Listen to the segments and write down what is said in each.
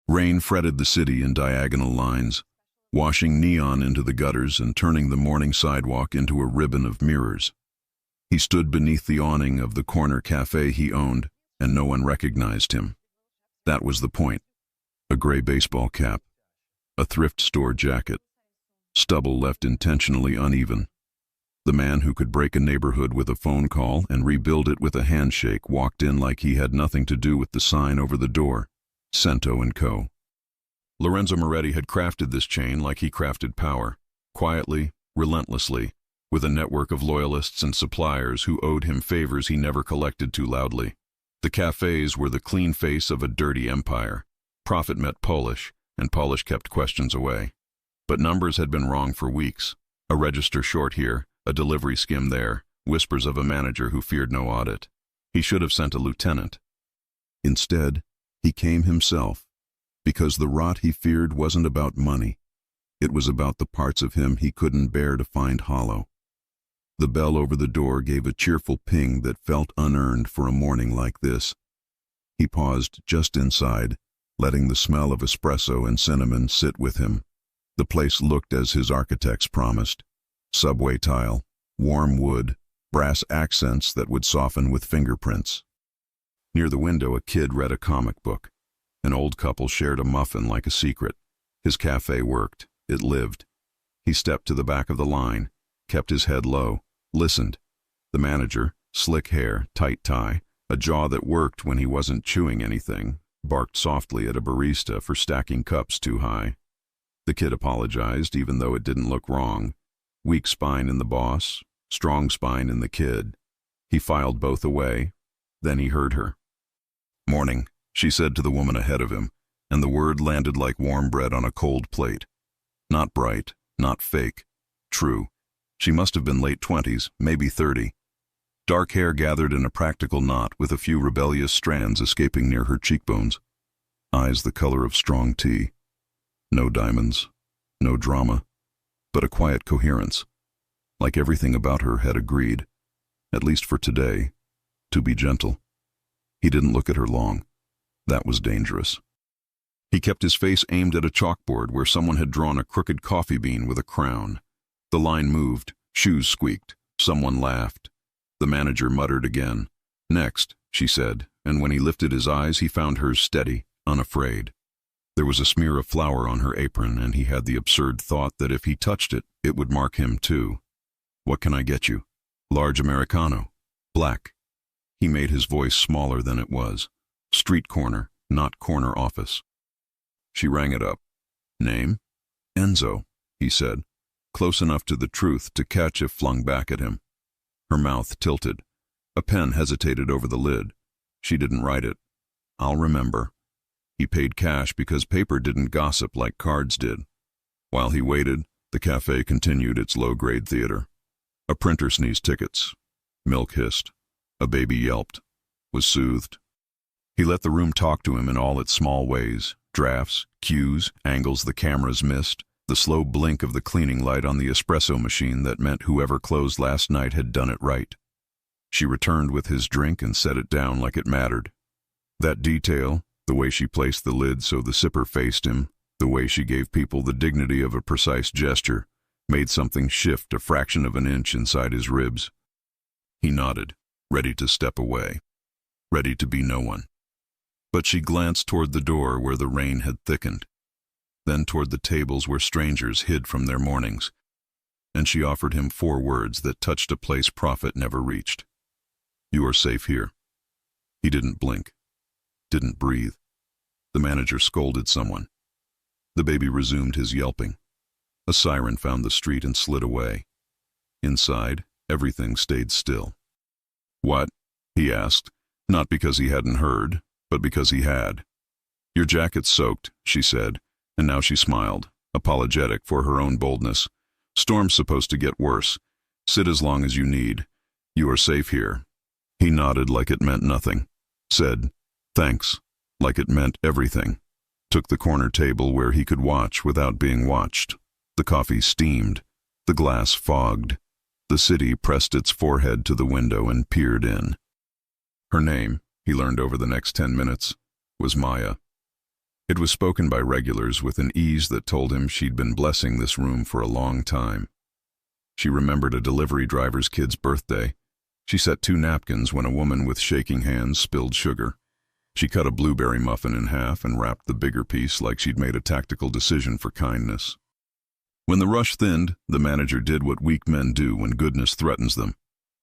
Rain fretted the city in diagonal lines, washing neon into the gutters and turning the morning sidewalk into a ribbon of mirrors. He stood beneath the awning of the corner cafe he owned, and no one recognized him. That was the point. A gray baseball cap, a thrift store jacket, stubble left intentionally uneven. The man who could break a neighborhood with a phone call and rebuild it with a handshake walked in like he had nothing to do with the sign over the door, Cento & Co. Lorenzo Moretti had crafted this chain like he crafted power, quietly, relentlessly, with a network of loyalists and suppliers who owed him favors he never collected too loudly. The cafes were the clean face of a dirty empire. Profit met polish, and polish kept questions away. But numbers had been wrong for weeks. A register short here, a delivery skim there, whispers of a manager who feared no audit. He should have sent a lieutenant. Instead, he came himself, because the rot he feared wasn't about money. It was about the parts of him he couldn't bear to find hollow. The bell over the door gave a cheerful ping that felt unearned for a morning like this. He paused just inside, letting the smell of espresso and cinnamon sit with him. The place looked as his architects promised. Subway tile, warm wood, brass accents that would soften with fingerprints. Near the window, a kid read a comic book. An old couple shared a muffin like a secret. His cafe worked. It lived. He stepped to the back of the line, kept his head low, listened. The manager, slick hair, tight tie, a jaw that worked when he wasn't chewing anything, barked softly at a barista for stacking cups too high. The kid apologized, even though it didn't look wrong. Weak spine in the boss, strong spine in the kid. He filed both away. Then he heard her. "Morning," she said to the woman ahead of him, and the word landed like warm bread on a cold plate. Not bright, not fake. True. She must have been late 20s, maybe 30. Dark hair gathered in a practical knot with a few rebellious strands escaping near her cheekbones. Eyes the color of strong tea. No diamonds, no drama, but a quiet coherence. Like everything about her had agreed, at least for today, to be gentle. He didn't look at her long. That was dangerous. He kept his face aimed at a chalkboard where someone had drawn a crooked coffee bean with a crown. The line moved, shoes squeaked, someone laughed. The manager muttered again. "Next," she said, and when he lifted his eyes he found her steady, unafraid. There was a smear of flour on her apron, and he had the absurd thought that if he touched it, it would mark him too. "What can I get you?" "Large Americano. Black." He made his voice smaller than it was. "Street corner, not corner office." She rang it up. "Name?" "Enzo," he said, close enough to the truth to catch if flung back at him. Her mouth tilted. A pen hesitated over the lid. She didn't write it. "I'll remember." He paid cash because paper didn't gossip like cards did. While he waited, the cafe continued its low-grade theater. A printer sneezed tickets. Milk hissed. A baby yelped. Was soothed. He let the room talk to him in all its small ways. Drafts, cues, angles the cameras missed, the slow blink of the cleaning light on the espresso machine that meant whoever closed last night had done it right. She returned with his drink and set it down like it mattered. That detail, the way she placed the lid so the sipper faced him, the way she gave people the dignity of a precise gesture, made something shift a fraction of an inch inside his ribs. He nodded, ready to step away, ready to be no one. But she glanced toward the door where the rain had thickened, then toward the tables where strangers hid from their mornings, and she offered him 4 words that touched a place Prophet never reached. "You are safe here." He didn't blink, didn't breathe. The manager scolded someone. The baby resumed his yelping. A siren found the street and slid away. Inside, everything stayed still. "What?" he asked, not because he hadn't heard, but because he had. "Your jacket's soaked," she said, and now she smiled, apologetic for her own boldness. "Storm's supposed to get worse. Sit as long as you need. You are safe here." He nodded like it meant nothing, said, "Thanks," like it meant everything, took the corner table where he could watch without being watched. The coffee steamed, the glass fogged. The city pressed its forehead to the window and peered in. Her name, he learned over the next 10 minutes, was Maya. It was spoken by regulars with an ease that told him she'd been blessing this room for a long time. She remembered a delivery driver's kid's birthday. She set 2 napkins when a woman with shaking hands spilled sugar. She cut a blueberry muffin in half and wrapped the bigger piece like she'd made a tactical decision for kindness. When the rush thinned, the manager did what weak men do when goodness threatens them.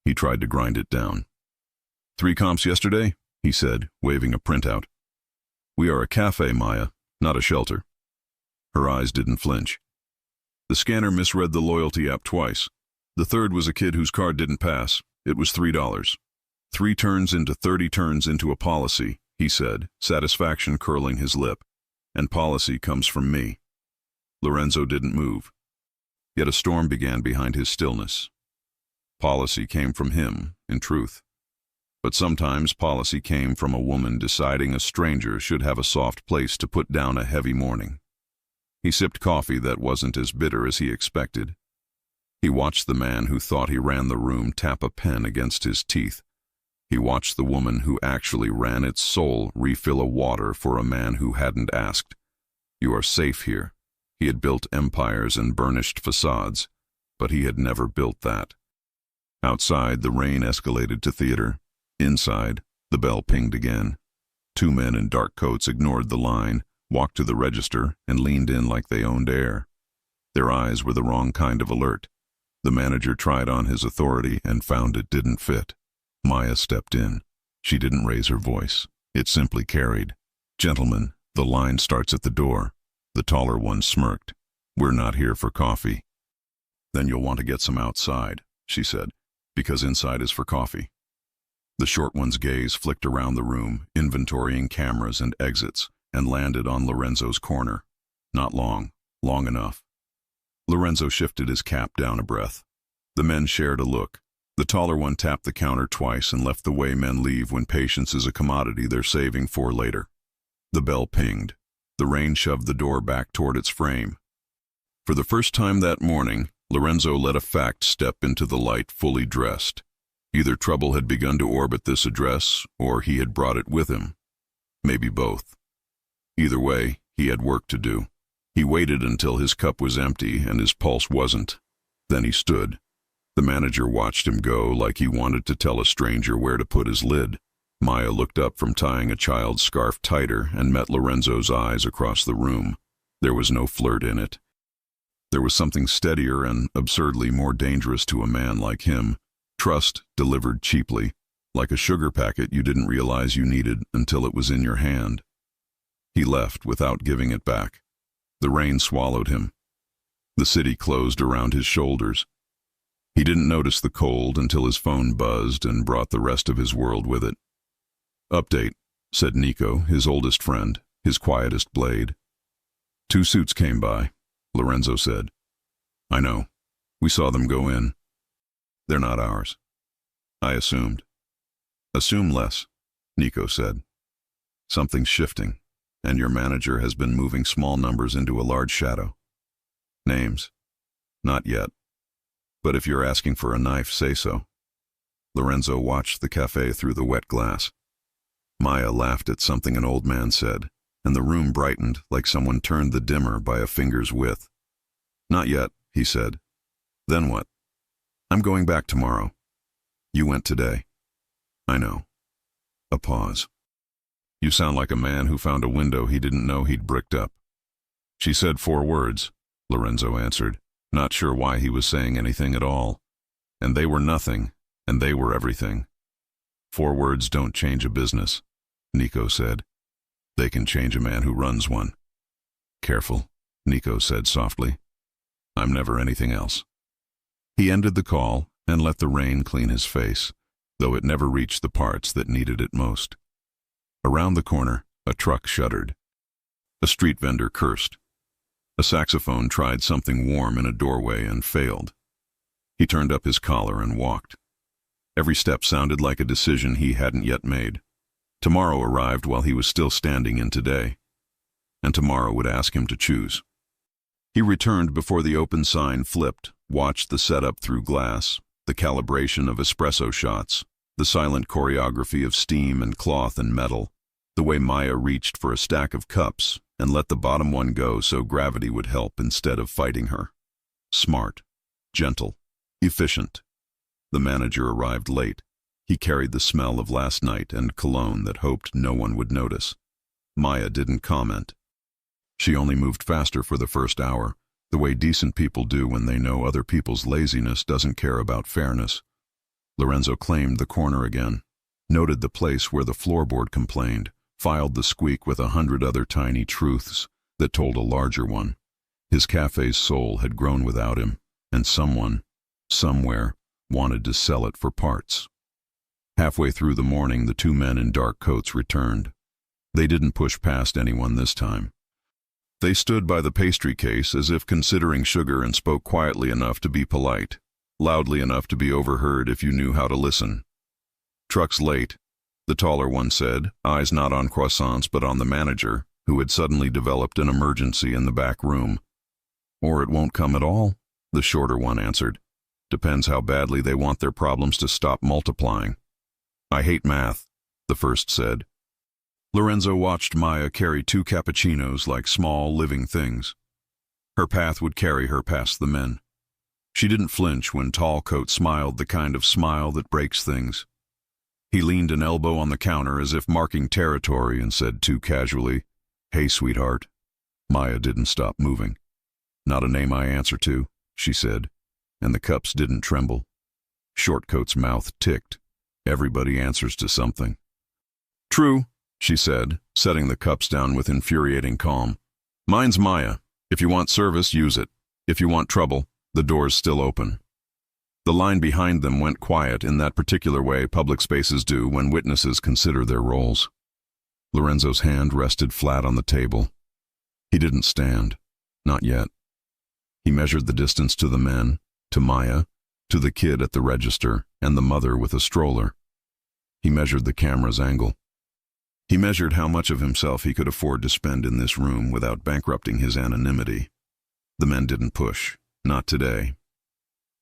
He tried to grind it down. 3 comps yesterday, he said, waving a printout. We are a cafe, Maya, not a shelter. Her eyes didn't flinch. The scanner misread the loyalty app twice. The third was a kid whose card didn't pass. It was $3. 3 turns into 30 turns into a policy, he said, satisfaction curling his lip. And policy comes from me. Lorenzo didn't move. Yet a storm began behind his stillness. Policy came from him, in truth. But sometimes policy came from a woman deciding a stranger should have a soft place to put down a heavy morning. He sipped coffee that wasn't as bitter as he expected. He watched the man who thought he ran the room tap a pen against his teeth. He watched the woman who actually ran its soul refill a water for a man who hadn't asked. You are safe here. He had built empires and burnished facades, but he had never built that. Outside, the rain escalated to theater. Inside, the bell pinged again. 2 men in dark coats ignored the line, walked to the register, and leaned in like they owned air. Their eyes were the wrong kind of alert. The manager tried on his authority and found it didn't fit. Maya stepped in. She didn't raise her voice. It simply carried. Gentlemen, the line starts at the door. The taller one smirked. We're not here for coffee. Then you'll want to get some outside, she said, because inside is for coffee. The short one's gaze flicked around the room, inventorying cameras and exits, and landed on Lorenzo's corner. Not long, long enough. Lorenzo shifted his cap down a breath. The men shared a look. The taller one tapped the counter twice and left the way men leave when patience is a commodity they're saving for later. The bell pinged. The rain shoved the door back toward its frame. For the first time that morning, Lorenzo let a fact step into the light fully dressed. Either trouble had begun to orbit this address, or he had brought it with him. Maybe both. Either way, he had work to do. He waited until his cup was empty and his pulse wasn't. Then he stood. The manager watched him go like he wanted to tell a stranger where to put his lid. Maya looked up from tying a child's scarf tighter and met Lorenzo's eyes across the room. There was no flirt in it. There was something steadier and absurdly more dangerous to a man like him. Trust delivered cheaply, like a sugar packet you didn't realize you needed until it was in your hand. He left without giving it back. The rain swallowed him. The city closed around his shoulders. He didn't notice the cold until his phone buzzed and brought the rest of his world with it. Update, said Nico, his oldest friend, his quietest blade. 2 suits came by, Lorenzo said. I know. We saw them go in. They're not ours. I assumed. Assume less, Nico said. Something's shifting, and your manager has been moving small numbers into a large shadow. Names? Not yet. But if you're asking for a knife, say so. Lorenzo watched the cafe through the wet glass. Maya laughed at something an old man said, and the room brightened like someone turned the dimmer by a finger's width. Not yet, he said. Then what? I'm going back tomorrow. You went today. I know. A pause. You sound like a man who found a window he didn't know he'd bricked up. She said 4 words, Lorenzo answered, not sure why he was saying anything at all. And they were nothing, and they were everything. 4 words don't change a business, Nico said. They can change a man who runs one. Careful, Nico said softly. I'm never anything else. He ended the call and let the rain clean his face, though it never reached the parts that needed it most. Around the corner, a truck shuddered. A street vendor cursed. A saxophone tried something warm in a doorway and failed. He turned up his collar and walked. Every step sounded like a decision he hadn't yet made. Tomorrow arrived while he was still standing in today, and tomorrow would ask him to choose. He returned before the open sign flipped, watched the setup through glass, the calibration of espresso shots, the silent choreography of steam and cloth and metal, the way Maya reached for a stack of cups and let the bottom one go so gravity would help instead of fighting her. Smart, gentle, efficient. The manager arrived late. He carried the smell of last night and cologne that hoped no one would notice. Maya didn't comment. She only moved faster for the first hour, the way decent people do when they know other people's laziness doesn't care about fairness. Lorenzo claimed the corner again, noted the place where the floorboard complained, filed the squeak with 100 other tiny truths that told a larger one. His cafe's soul had grown without him, and someone, somewhere, wanted to sell it for parts. Halfway through the morning, the two men in dark coats returned. They didn't push past anyone this time. They stood by the pastry case as if considering sugar and spoke quietly enough to be polite, loudly enough to be overheard if you knew how to listen. "Truck's late," the taller one said, eyes not on croissants but on the manager, who had suddenly developed an emergency in the back room. "Or it won't come at all," the shorter one answered. "Depends how badly they want their problems to stop multiplying." "I hate math," the first said. Lorenzo watched Maya carry 2 cappuccinos like small, living things. Her path would carry her past the men. She didn't flinch when Tallcoat smiled the kind of smile that breaks things. He leaned an elbow on the counter as if marking territory and said too casually, "Hey, sweetheart." Maya didn't stop moving. "Not a name I answer to," she said, and the cups didn't tremble. Shortcoat's mouth ticked. Everybody answers to something. "True," she said, setting the cups down with infuriating calm. "Mine's Maya. If you want service, use it. If you want trouble, the door's still open." The line behind them went quiet in that particular way public spaces do when witnesses consider their roles. Lorenzo's hand rested flat on the table. He didn't stand. Not yet. He measured the distance to the men, to Maya, to the kid at the register, and the mother with a stroller. He measured the camera's angle. He measured how much of himself he could afford to spend in this room without bankrupting his anonymity. The men didn't push. Not today.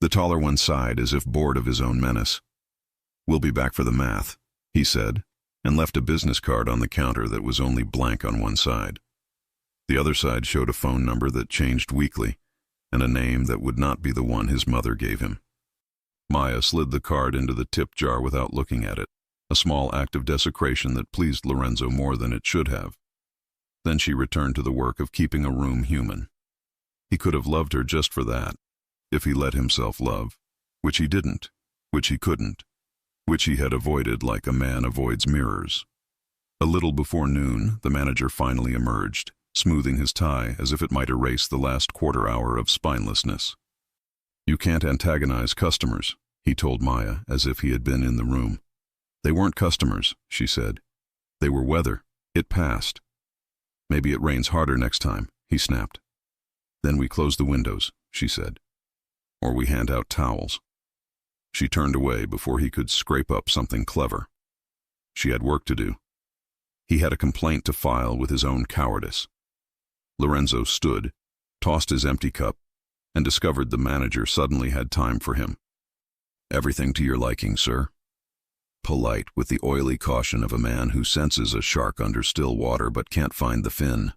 The taller one sighed as if bored of his own menace. "We'll be back for the math," he said, and left a business card on the counter that was only blank on one side. The other side showed a phone number that changed weekly, and a name that would not be the one his mother gave him. Maya slid the card into the tip jar without looking at it, a small act of desecration that pleased Lorenzo more than it should have. Then she returned to the work of keeping a room human. He could have loved her just for that, if he let himself love, which he didn't, which he couldn't, which he had avoided like a man avoids mirrors. A little before noon, the manager finally emerged, smoothing his tie as if it might erase the last quarter hour of spinelessness. "You can't antagonize customers," he told Maya as if he had been in the room. "They weren't customers," she said. "They were weather. It passed." "Maybe it rains harder next time," he snapped. "Then we close the windows," she said. "Or we hand out towels." She turned away before he could scrape up something clever. She had work to do. He had a complaint to file with his own cowardice. Lorenzo stood, tossed his empty cup, and discovered the manager suddenly had time for him. "Everything to your liking, sir." Polite with the oily caution of a man who senses a shark under still water but can't find the fin.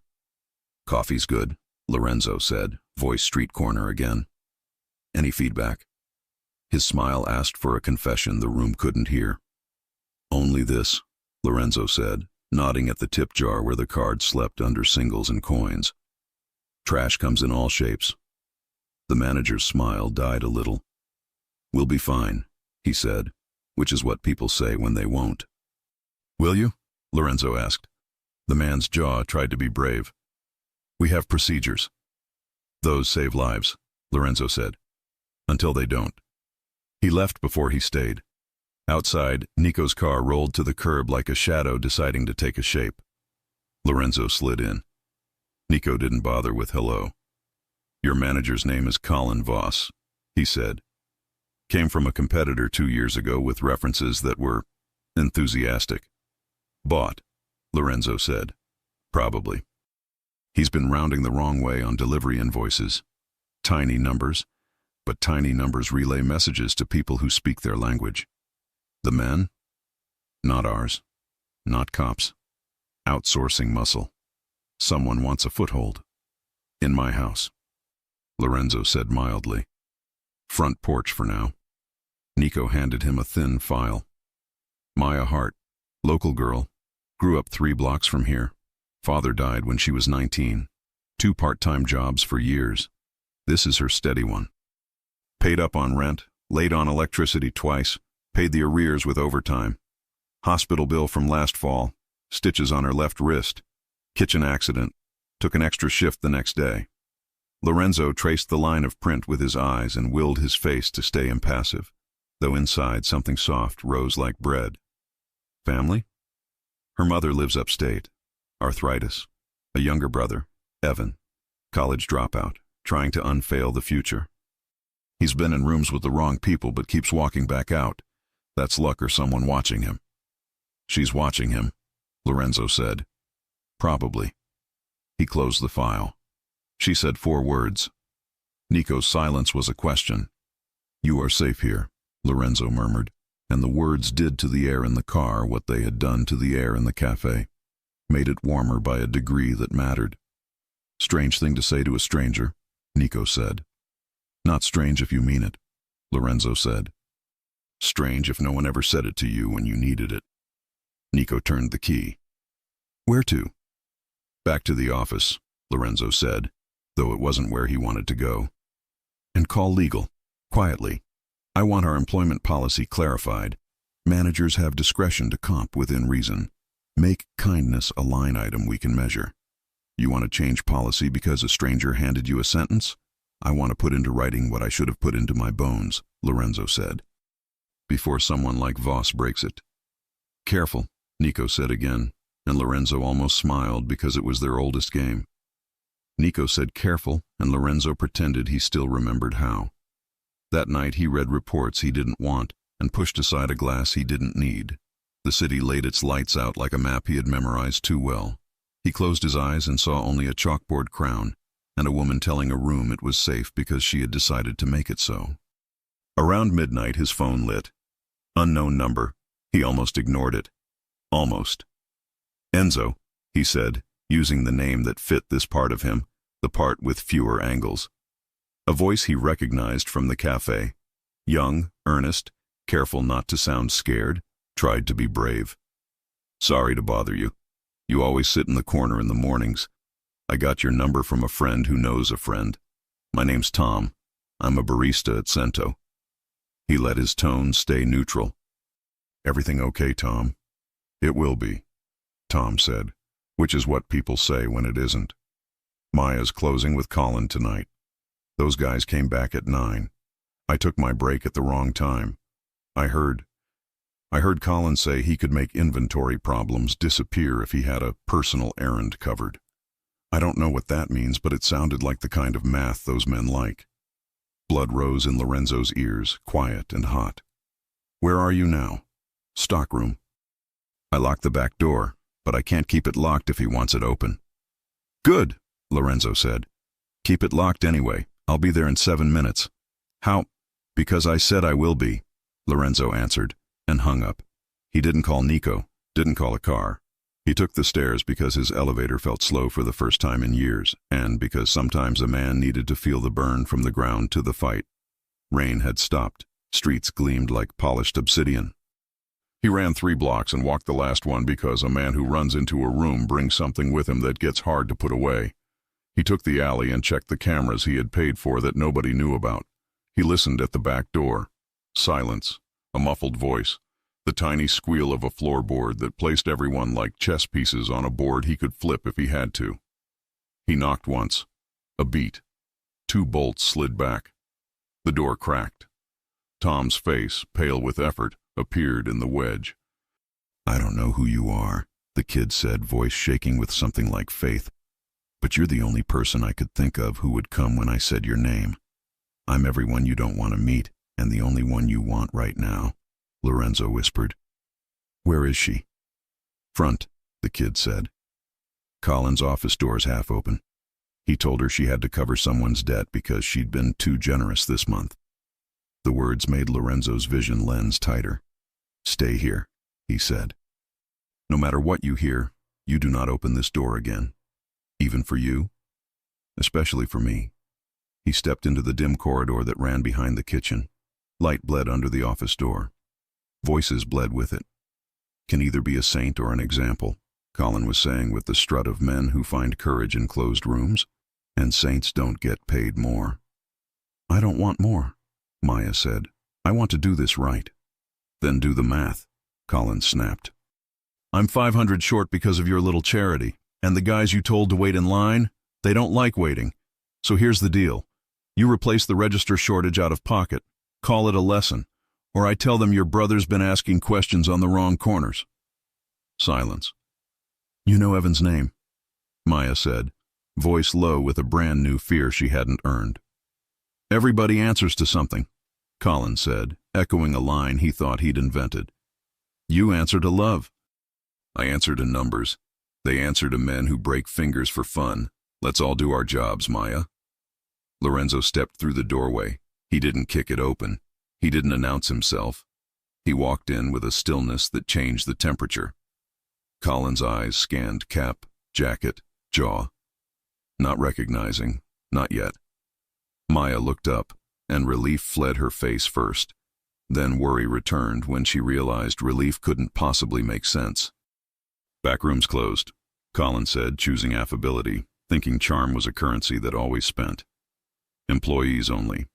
"Coffee's good," Lorenzo said, voice street corner again. "Any feedback?" His smile asked for a confession the room couldn't hear. "Only this," Lorenzo said, nodding at the tip jar where the card slept under singles and coins. "Trash comes in all shapes." The manager's smile died a little. "We'll be fine," he said, which is what people say when they won't. "Will you?" Lorenzo asked. The man's jaw tried to be brave. "We have procedures." "Those save lives," Lorenzo said. "Until they don't." He left before he stayed. Outside, Nico's car rolled to the curb like a shadow deciding to take a shape. Lorenzo slid in. Nico didn't bother with hello. "Your manager's name is Colin Voss," he said. "Came from a competitor 2 years ago with references that were enthusiastic." "Bought," Lorenzo said. "Probably. He's been rounding the wrong way on delivery invoices. Tiny numbers, but tiny numbers relay messages to people who speak their language. The men? Not ours. Not cops. Outsourcing muscle. Someone wants a foothold. In my house, Lorenzo said mildly. Front porch for now. Nico handed him a thin file. Maya Hart, local girl, grew up 3 blocks from here. Father died when she was 19. 2 part-time jobs for years. This is her steady one. Paid up on rent, late on electricity twice, paid the arrears with overtime. Hospital bill from last fall, stitches on her left wrist. Kitchen accident, took an extra shift the next day. Lorenzo traced the line of print with his eyes and willed his face to stay impassive, though inside something soft rose like bread. Family? Her mother lives upstate. Arthritis. A younger brother, Evan, college dropout, trying to unveil the future. He's been in rooms with the wrong people but keeps walking back out. That's luck or someone watching him. She's watching him, Lorenzo said. Probably. He closed the file. She said 4 words. Nico's silence was a question. You are safe here, Lorenzo murmured, and the words did to the air in the car what they had done to the air in the cafe. Made it warmer by a degree that mattered. Strange thing to say to a stranger, Nico said. Not strange if you mean it, Lorenzo said. Strange if no one ever said it to you when you needed it. Nico turned the key. Where to? Back to the office, Lorenzo said, though it wasn't where he wanted to go. And call legal, quietly. I want our employment policy clarified. Managers have discretion to comp within reason. Make kindness a line item we can measure. You want to change policy because a stranger handed you a sentence? I want to put into writing what I should have put into my bones, Lorenzo said. Before someone like Voss breaks it. Careful, Nico said again, and Lorenzo almost smiled because it was their oldest game. Nico said careful, and Lorenzo pretended he still remembered how. That night he read reports he didn't want and pushed aside a glass he didn't need. The city laid its lights out like a map he had memorized too well. He closed his eyes and saw only a chalkboard crown and a woman telling a room it was safe because she had decided to make it so. Around midnight his phone lit. Unknown number. He almost ignored it. Almost. Enzo, he said, using the name that fit this part of him, the part with fewer angles. A voice he recognized from the cafe. Young, earnest, careful not to sound scared, tried to be brave. Sorry to bother you. You always sit in the corner in the mornings. I got your number from a friend who knows a friend. My name's Tom. I'm a barista at Cento. He let his tone stay neutral. Everything okay, Tom? It will be, Tom said, which is what people say when it isn't. Maya's closing with Colin tonight. Those guys came back at 9. I took my break at the wrong time. I heard Colin say he could make inventory problems disappear if he had a personal errand covered. I don't know what that means, but it sounded like the kind of math those men like. Blood rose in Lorenzo's ears, quiet and hot. Where are you now? Stockroom. I locked the back door, but I can't keep it locked if he wants it open. Good, Lorenzo said. Keep it locked anyway. I'll be there in 7 minutes. How? Because I said I will be, Lorenzo answered, and hung up. He didn't call Nico, didn't call a car. He took the stairs because his elevator felt slow for the first time in years, and because sometimes a man needed to feel the burn from the ground to the fight. Rain had stopped. Streets gleamed like polished obsidian. He ran 3 blocks and walked the last one because a man who runs into a room brings something with him that gets hard to put away. He took the alley and checked the cameras he had paid for that nobody knew about. He listened at the back door. Silence. A muffled voice. The tiny squeal of a floorboard that placed everyone like chess pieces on a board he could flip if he had to. He knocked once. A beat. 2 bolts slid back. The door cracked. Tom's face, pale with effort, appeared in the wedge. I don't know who you are, the kid said, voice shaking with something like faith. But you're the only person I could think of who would come when I said your name. I'm everyone you don't want to meet, and the only one you want right now, Lorenzo whispered. Where is she? Front, the kid said. Colin's office door's half open. He told her she had to cover someone's debt because she'd been too generous this month. The words made Lorenzo's vision lens tighter. Stay here, he said. No matter what you hear, you do not open this door again. Even for you? Especially for me. He stepped into the dim corridor that ran behind the kitchen. Light bled under the office door. Voices bled with it. Can either be a saint or an example, Colin was saying with the strut of men who find courage in closed rooms, and saints don't get paid more. I don't want more, Maya said. I want to do this right. Then do the math, Colin snapped. I'm 500 short because of your little charity, and the guys you told to wait in line, they don't like waiting. So here's the deal. You replace the register shortage out of pocket, call it a lesson, or I tell them your brother's been asking questions on the wrong corners. Silence. You know Evan's name, Maya said, voice low with a brand new fear she hadn't earned. Everybody answers to something, Colin said, echoing a line he thought he'd invented. You answer to love. I answer to numbers. They answer to men who break fingers for fun. Let's all do our jobs, Maya. Lorenzo stepped through the doorway. He didn't kick it open. He didn't announce himself. He walked in with a stillness that changed the temperature. Colin's eyes scanned cap, jacket, jaw. Not recognizing, not yet. Maya looked up, and relief fled her face first. Then worry returned when she realized relief couldn't possibly make sense. Backroom's closed, Colin said, choosing affability, thinking charm was a currency that always spent. Employees only.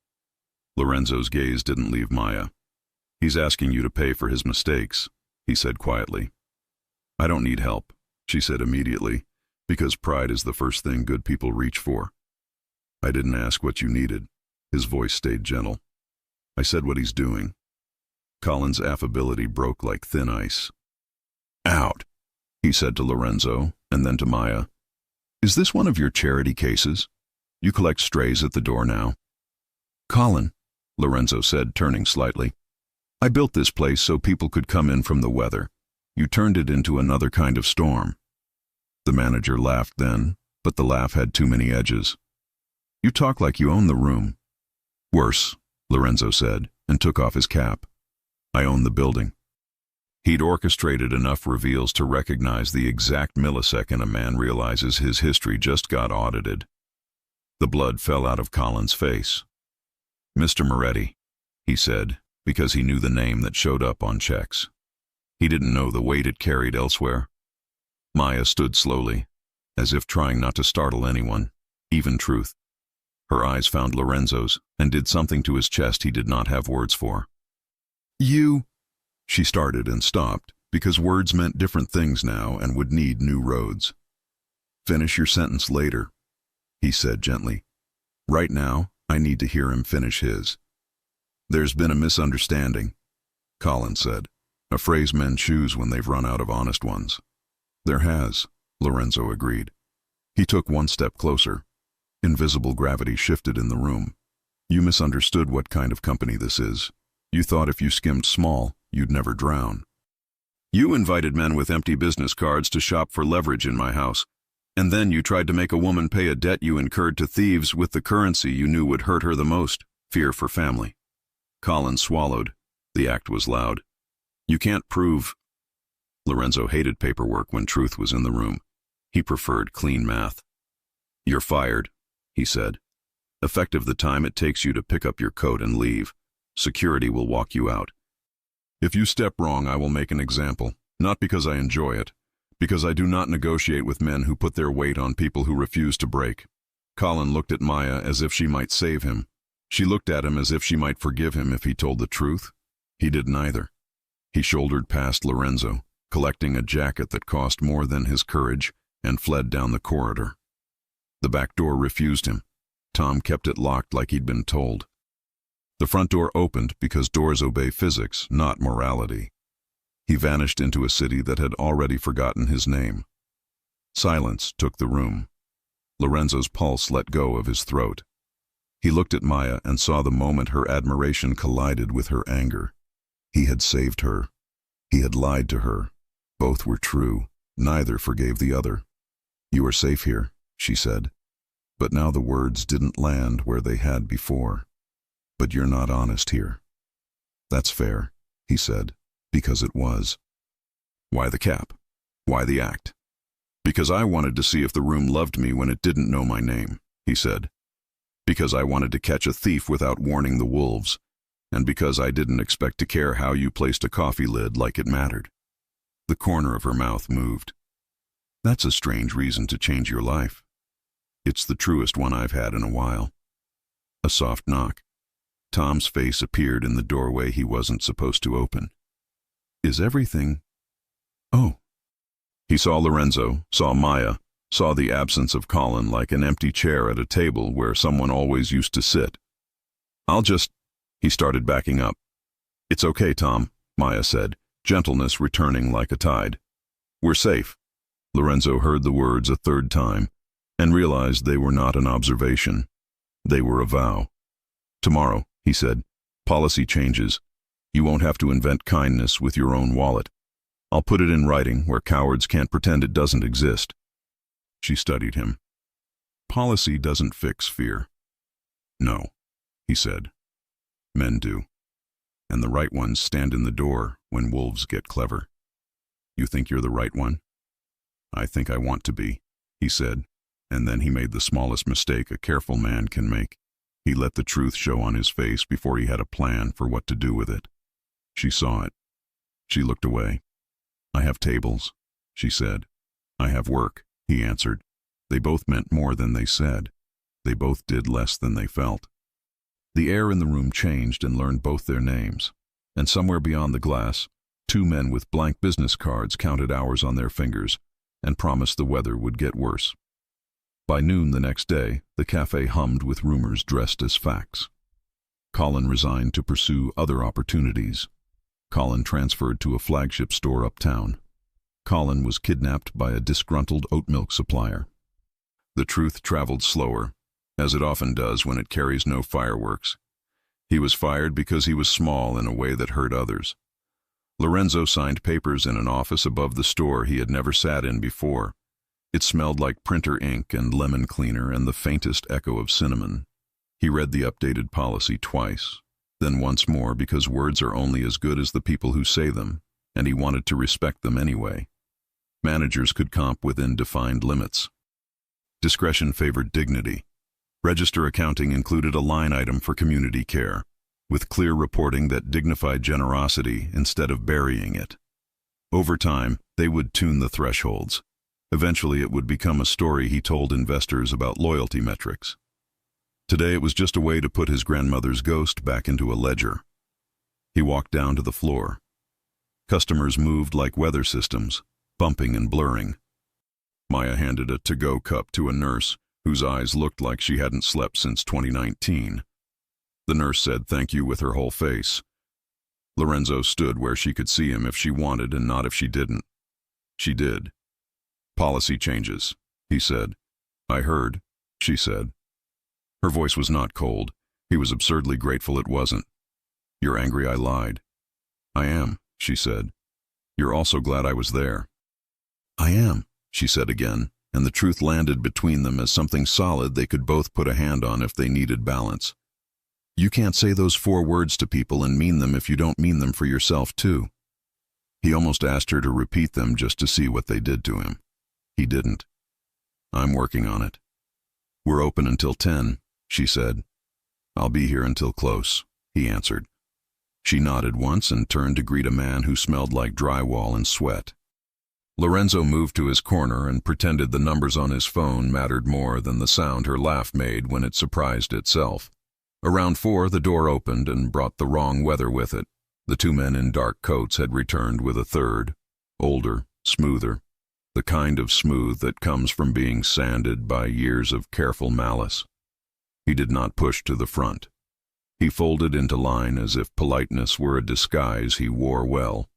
Lorenzo's gaze didn't leave Maya. He's asking you to pay for his mistakes, he said quietly. I don't need help, she said immediately, because pride is the first thing good people reach for. I didn't ask what you needed. His voice stayed gentle. I said what he's doing. Colin's affability broke like thin ice. Out, he said to Lorenzo, and then to Maya. Is this one of your charity cases? You collect strays at the door now. Colin, Lorenzo said, turning slightly. I built this place so people could come in from the weather. You turned it into another kind of storm. The manager laughed then, but the laugh had too many edges. You talk like you own the room. Worse, Lorenzo said, and took off his cap. I own the building. He'd orchestrated enough reveals to recognize the exact millisecond a man realizes his history just got audited. The blood fell out of Colin's face. Mr. Moretti, he said, because he knew the name that showed up on checks. He didn't know the weight it carried elsewhere. Maya stood slowly, as if trying not to startle anyone, even Truth. Her eyes found Lorenzo's and did something to his chest he did not have words for. You, she started and stopped, because words meant different things now and would need new roads. Finish your sentence later, he said gently. Right now, I need to hear him finish his. There's been a misunderstanding, Colin said, a phrase men choose when they've run out of honest ones. There has, Lorenzo agreed. He took one step closer. Invisible gravity shifted in the room. You misunderstood what kind of company this is. You thought if you skimmed small, you'd never drown. You invited men with empty business cards to shop for leverage in my house, and then you tried to make a woman pay a debt you incurred to thieves with the currency you knew would hurt her the most, fear for family. Colin swallowed. The act was loud. You can't prove. Lorenzo hated paperwork when Truth was in the room. He preferred clean math. You're fired, he said. Effective the time it takes you to pick up your coat and leave. Security will walk you out. If you step wrong, I will make an example, not because I enjoy it, because I do not negotiate with men who put their weight on people who refuse to break. Colin looked at Maya as if she might save him. She looked at him as if she might forgive him if he told the truth. He did neither. He shouldered past Lorenzo, collecting a jacket that cost more than his courage, and fled down the corridor. The back door refused him. Tom kept it locked like he'd been told. The front door opened because doors obey physics, not morality. He vanished into a city that had already forgotten his name. Silence took the room. Lorenzo's pulse let go of his throat. He looked at Maya and saw the moment her admiration collided with her anger. He had saved her. He had lied to her. Both were true. Neither forgave the other. You are safe here, she said. But now the words didn't land where they had before. But you're not honest here. That's fair, he said, because it was. Why the cap? Why the act? Because I wanted to see if the room loved me when it didn't know my name, he said. Because I wanted to catch a thief without warning the wolves, and because I didn't expect to care how you placed a coffee lid like it mattered. The corner of her mouth moved. That's a strange reason to change your life. It's the truest one I've had in a while. A soft knock. Tom's face appeared in the doorway he wasn't supposed to open. Is everything... Oh. He saw Lorenzo, saw Maya, saw the absence of Colin like an empty chair at a table where someone always used to sit. He started backing up. It's okay, Tom, Maya said, gentleness returning like a tide. We're safe. Lorenzo heard the words a third time and realized they were not an observation. They were a vow. Tomorrow, he said, policy changes. You won't have to invent kindness with your own wallet. I'll put it in writing where cowards can't pretend it doesn't exist. She studied him. Policy doesn't fix fear. No, he said. Men do. And the right ones stand in the door when wolves get clever. You think you're the right one? I think I want to be, he said, and then he made the smallest mistake a careful man can make. He let the truth show on his face before he had a plan for what to do with it. She saw it. She looked away. I have tables, she said. I have work, he answered. They both meant more than they said. They both did less than they felt. The air in the room changed and learned both their names. And somewhere beyond the glass, two men with blank business cards counted hours on their fingers and promised the weather would get worse. By noon the next day, the cafe hummed with rumors dressed as facts. Colin resigned to pursue other opportunities. Colin transferred to a flagship store uptown. Colin was kidnapped by a disgruntled oat milk supplier. The truth traveled slower, as it often does when it carries no fireworks. He was fired because he was small in a way that hurt others. Lorenzo signed papers in an office above the store he had never sat in before. It smelled like printer ink and lemon cleaner and the faintest echo of cinnamon. He read the updated policy twice, then once more because words are only as good as the people who say them, and he wanted to respect them anyway. Managers could comp within defined limits. Discretion favored dignity. Register accounting included a line item for community care, with clear reporting that dignified generosity instead of burying it. Over time, they would tune the thresholds. Eventually, it would become a story he told investors about loyalty metrics. Today, it was just a way to put his grandmother's ghost back into a ledger. He walked down to the floor. Customers moved like weather systems, bumping and blurring. Maya handed a to-go cup to a nurse whose eyes looked like she hadn't slept since 2019. The nurse said thank you with her whole face. Lorenzo stood where she could see him if she wanted and not if she didn't. She did. Policy changes, he said. I heard, she said. Her voice was not cold. He was absurdly grateful it wasn't. You're angry I lied. I am, she said. You're also glad I was there. I am, she said again, and the truth landed between them as something solid they could both put a hand on if they needed balance. You can't say those 4 words to people and mean them if you don't mean them for yourself too. He almost asked her to repeat them just to see what they did to him. He didn't. I'm working on it. We're open until 10, she said. I'll be here until close, he answered. She nodded once and turned to greet a man who smelled like drywall and sweat. Lorenzo moved to his corner and pretended the numbers on his phone mattered more than the sound her laugh made when it surprised itself. Around 4, the door opened and brought the wrong weather with it. The 2 men in dark coats had returned with a third, older, smoother, the kind of smooth that comes from being sanded by years of careful malice. He did not push to the front. He folded into line as if politeness were a disguise he wore well.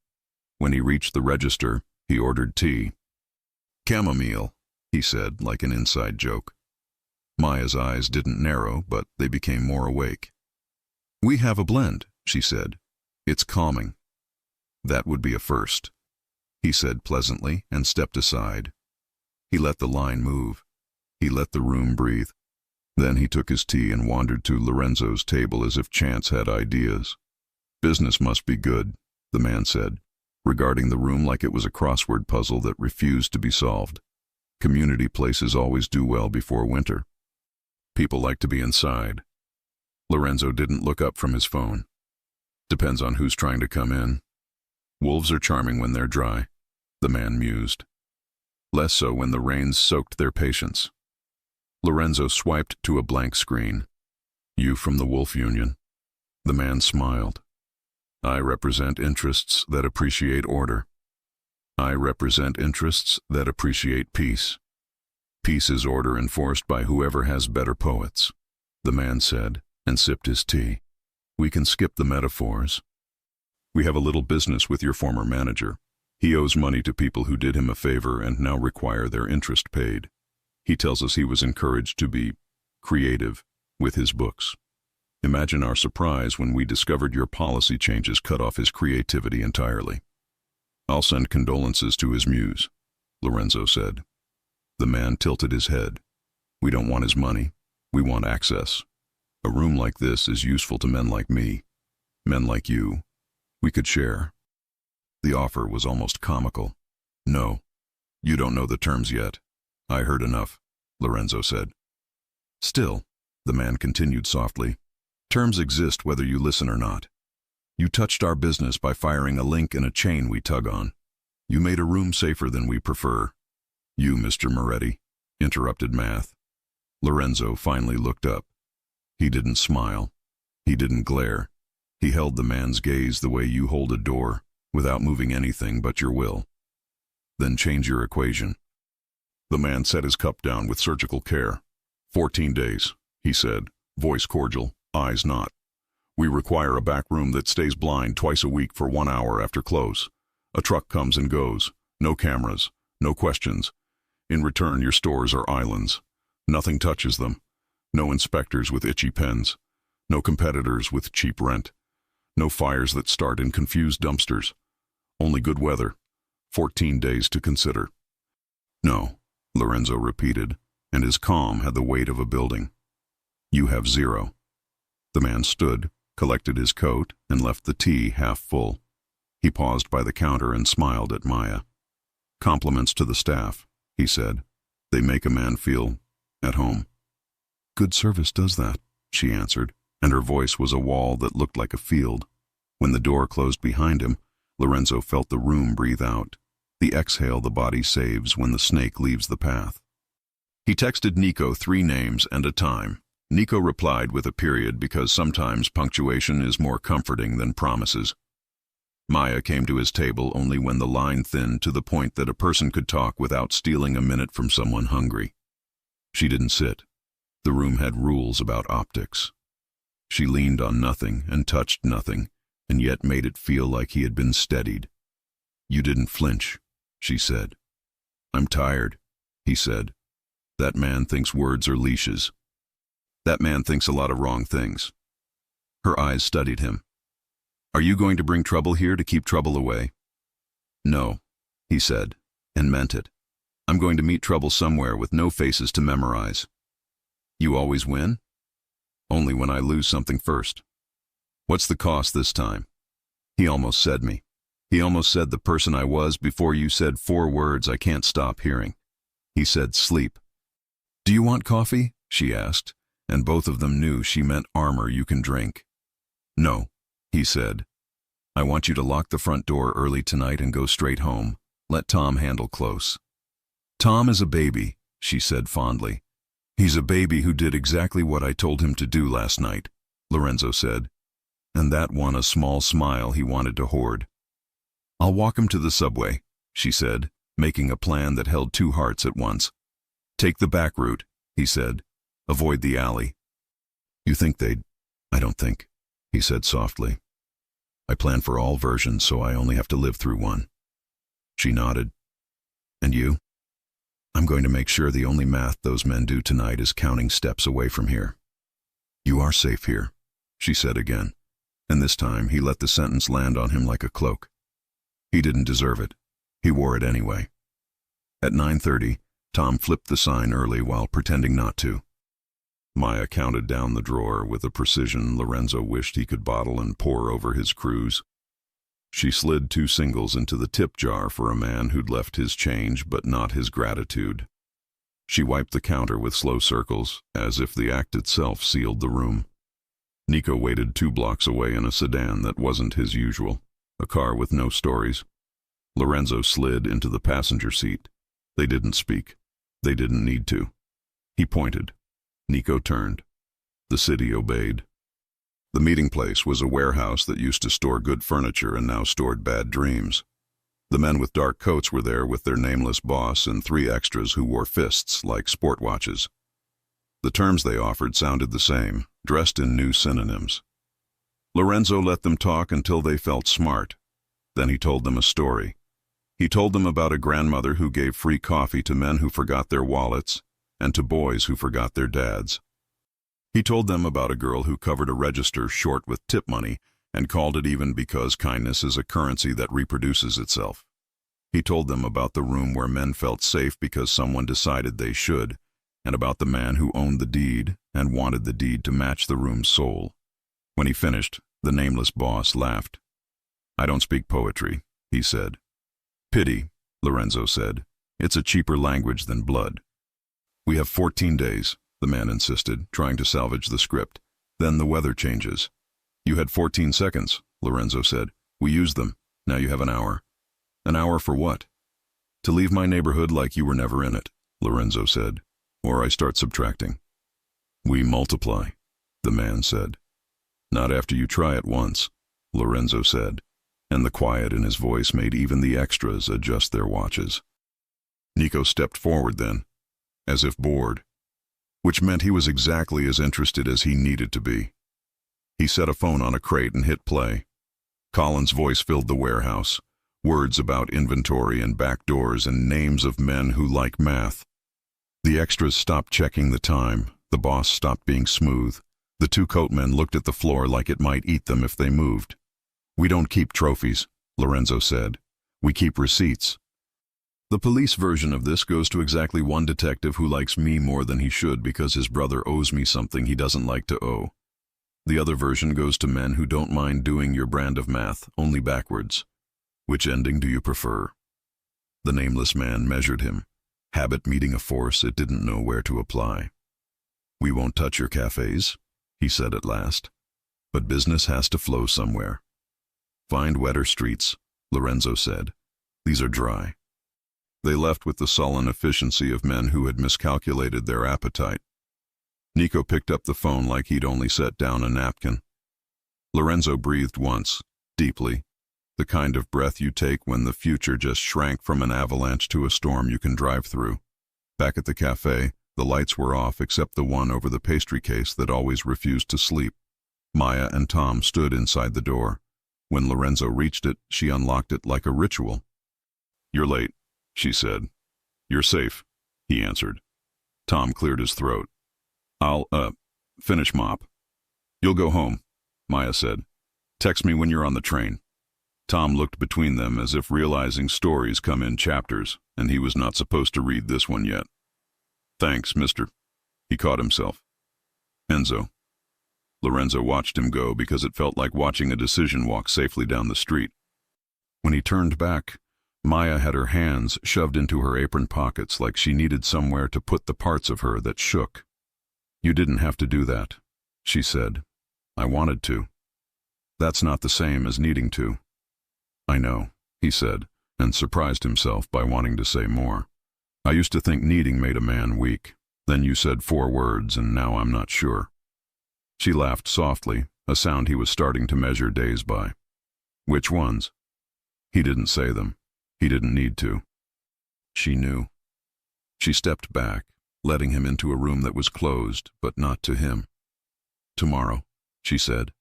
When he reached the register, he ordered tea. Chamomile, he said, like an inside joke. Maya's eyes didn't narrow, but they became more awake. We have a blend, she said. It's calming. That would be a first, he said pleasantly and stepped aside. He let the line move. He let the room breathe. Then he took his tea and wandered to Lorenzo's table as if chance had ideas. Business must be good, the man said, regarding the room like it was a crossword puzzle that refused to be solved. Community places always do well before winter. People like to be inside. Lorenzo didn't look up from his phone. Depends on who's trying to come in. Wolves are charming when they're dry, the man mused. Less so when the rains soaked their patience. Lorenzo swiped to a blank screen. You from the Wolf Union? The man smiled. I represent interests that appreciate order. I represent interests that appreciate peace. Peace is order enforced by whoever has better poets, the man said, and sipped his tea. We can skip the metaphors. We have a little business with your former manager. He owes money to people who did him a favor and now require their interest paid. He tells us he was encouraged to be creative with his books. Imagine our surprise when we discovered your policy changes cut off his creativity entirely. I'll send condolences to his muse, Lorenzo said. The man tilted his head. We don't want his money. We want access. A room like this is useful to men like me. Men like you. We could share. The offer was almost comical. No, you don't know the terms yet. I heard enough, Lorenzo said. Still, the man continued softly, terms exist whether you listen or not. You touched our business by firing a link in a chain we tug on. You made a room safer than we prefer. You, Mr. Moretti, interrupted Math. Lorenzo finally looked up. He didn't smile. He didn't glare. He held the man's gaze the way you hold a door, without moving anything but your will. Then change your equation. The man set his cup down with surgical care. 14 days, he said, voice cordial, eyes not. We require a back room that stays blind twice a week for 1 hour after close. A truck comes and goes. No cameras. No questions. In return, your stores are islands. Nothing touches them. No inspectors with itchy pens. No competitors with cheap rent. No fires that start in confused dumpsters. Only good weather. 14 days to consider. No, Lorenzo repeated, and his calm had the weight of a building. You have 0. The man stood, collected his coat, and left the tea half full. He paused by the counter and smiled at Maya. Compliments to the staff, he said. They make a man feel at home. Good service does that, she answered, and her voice was a wall that looked like a field. When the door closed behind him, Lorenzo felt the room breathe out, the exhale the body saves when the snake leaves the path. He texted Nico 3 names and a time. Nico replied with a period because sometimes punctuation is more comforting than promises. Maya came to his table only when the line thinned to the point that a person could talk without stealing a minute from someone hungry. She didn't sit. The room had rules about optics. She leaned on nothing and touched nothing, and yet made it feel like he had been steadied. You didn't flinch, she said. I'm tired, he said. That man thinks words are leashes. That man thinks a lot of wrong things. Her eyes studied him. Are you going to bring trouble here to keep trouble away? No, he said, and meant it. I'm going to meet trouble somewhere with no faces to memorize. You always win? Only when I lose something first. What's the cost this time? He almost said me. He almost said the person I was before you said 4 words I can't stop hearing. He said sleep. Do you want coffee? She asked, and both of them knew she meant armor you can drink. No, he said. I want you to lock the front door early tonight and go straight home. Let Tom handle close. Tom is a baby, she said fondly. He's a baby who did exactly what I told him to do last night, Lorenzo said, and that won a small smile he wanted to hoard. I'll walk him to the subway, she said, making a plan that held 2 hearts at once. Take the back route, he said. Avoid the alley. You think they'd? I don't think, he said softly. I plan for all versions, so I only have to live through one. She nodded. And you? I'm going to make sure the only math those men do tonight is counting steps away from here. You are safe here, she said again, and this time he let the sentence land on him like a cloak. He didn't deserve it. He wore it anyway. At 9:30, Tom flipped the sign early while pretending not to. Maya counted down the drawer with a precision Lorenzo wished he could bottle and pour over his cruise. She slid 2 singles into the tip jar for a man who'd left his change but not his gratitude. She wiped the counter with slow circles, as if the act itself sealed the room. Nico waited 2 blocks away in a sedan that wasn't his usual, a car with no stories. Lorenzo slid into the passenger seat. They didn't speak. They didn't need to. He pointed. Nico turned. The city obeyed. The meeting place was a warehouse that used to store good furniture and now stored bad dreams. The men with dark coats were there with their nameless boss and 3 extras who wore fists like sport watches. The terms they offered sounded the same, dressed in new synonyms. Lorenzo let them talk until they felt smart. Then he told them a story. He told them about a grandmother who gave free coffee to men who forgot their wallets and to boys who forgot their dads. He told them about a girl who covered a register short with tip money and called it even because kindness is a currency that reproduces itself. He told them about the room where men felt safe because someone decided they should, and about the man who owned the deed and wanted the deed to match the room's soul. When he finished, the nameless boss laughed. "I don't speak poetry," he said. "Pity," Lorenzo said. "It's a cheaper language than blood." "We have 14 days, the man insisted, trying to salvage the script. "Then the weather changes." "You had 14 seconds, Lorenzo said. "We used them. Now you have an hour." "An hour for what?" "To leave my neighborhood like you were never in it," Lorenzo said. "Or I start subtracting." "We multiply," the man said. "Not after you try it once," Lorenzo said, and the quiet in his voice made even the extras adjust their watches. Nico stepped forward then, as if bored, which meant he was exactly as interested as he needed to be. He set a phone on a crate and hit play. Colin's voice filled the warehouse, words about inventory and back doors and names of men who like math. The extras stopped checking the time, the boss stopped being smooth. The 2 coatmen looked at the floor like it might eat them if they moved. "We don't keep trophies," Lorenzo said. "We keep receipts." The police version of this goes to exactly one detective who likes me more than he should because his brother owes me something he doesn't like to owe. The other version goes to men who don't mind doing your brand of math, only backwards. Which ending do you prefer? The nameless man measured him, habit meeting a force it didn't know where to apply. "We won't touch your cafes," he said at last. "But business has to flow somewhere." "Find wetter streets," Lorenzo said. "These are dry." They left with the sullen efficiency of men who had miscalculated their appetite. Nico picked up the phone like he'd only set down a napkin. Lorenzo breathed once, deeply, the kind of breath you take when the future just shrank from an avalanche to a storm you can drive through. Back at the cafe, the lights were off except the one over the pastry case that always refused to sleep. Maya and Tom stood inside the door. When Lorenzo reached it, she unlocked it like a ritual. "You're late," she said. "You're safe," he answered. Tom cleared his throat. "I'll, finish mop." "You'll go home," Maya said. "Text me when you're on the train." Tom looked between them as if realizing stories come in chapters, and he was not supposed to read this one yet. "Thanks, mister." He caught himself. "Enzo." Lorenzo watched him go because it felt like watching a decision walk safely down the street. When he turned back, Maya had her hands shoved into her apron pockets like she needed somewhere to put the parts of her that shook. "You didn't have to do that," she said. "I wanted to." "That's not the same as needing to." "I know," he said, and surprised himself by wanting to say more. "I used to think needing made a man weak. Then you said 4 words, and now I'm not sure." She laughed softly, a sound he was starting to measure days by. "Which ones?" He didn't say them. He didn't need to. She knew. She stepped back, letting him into a room that was closed, but not to him. "Tomorrow," she said,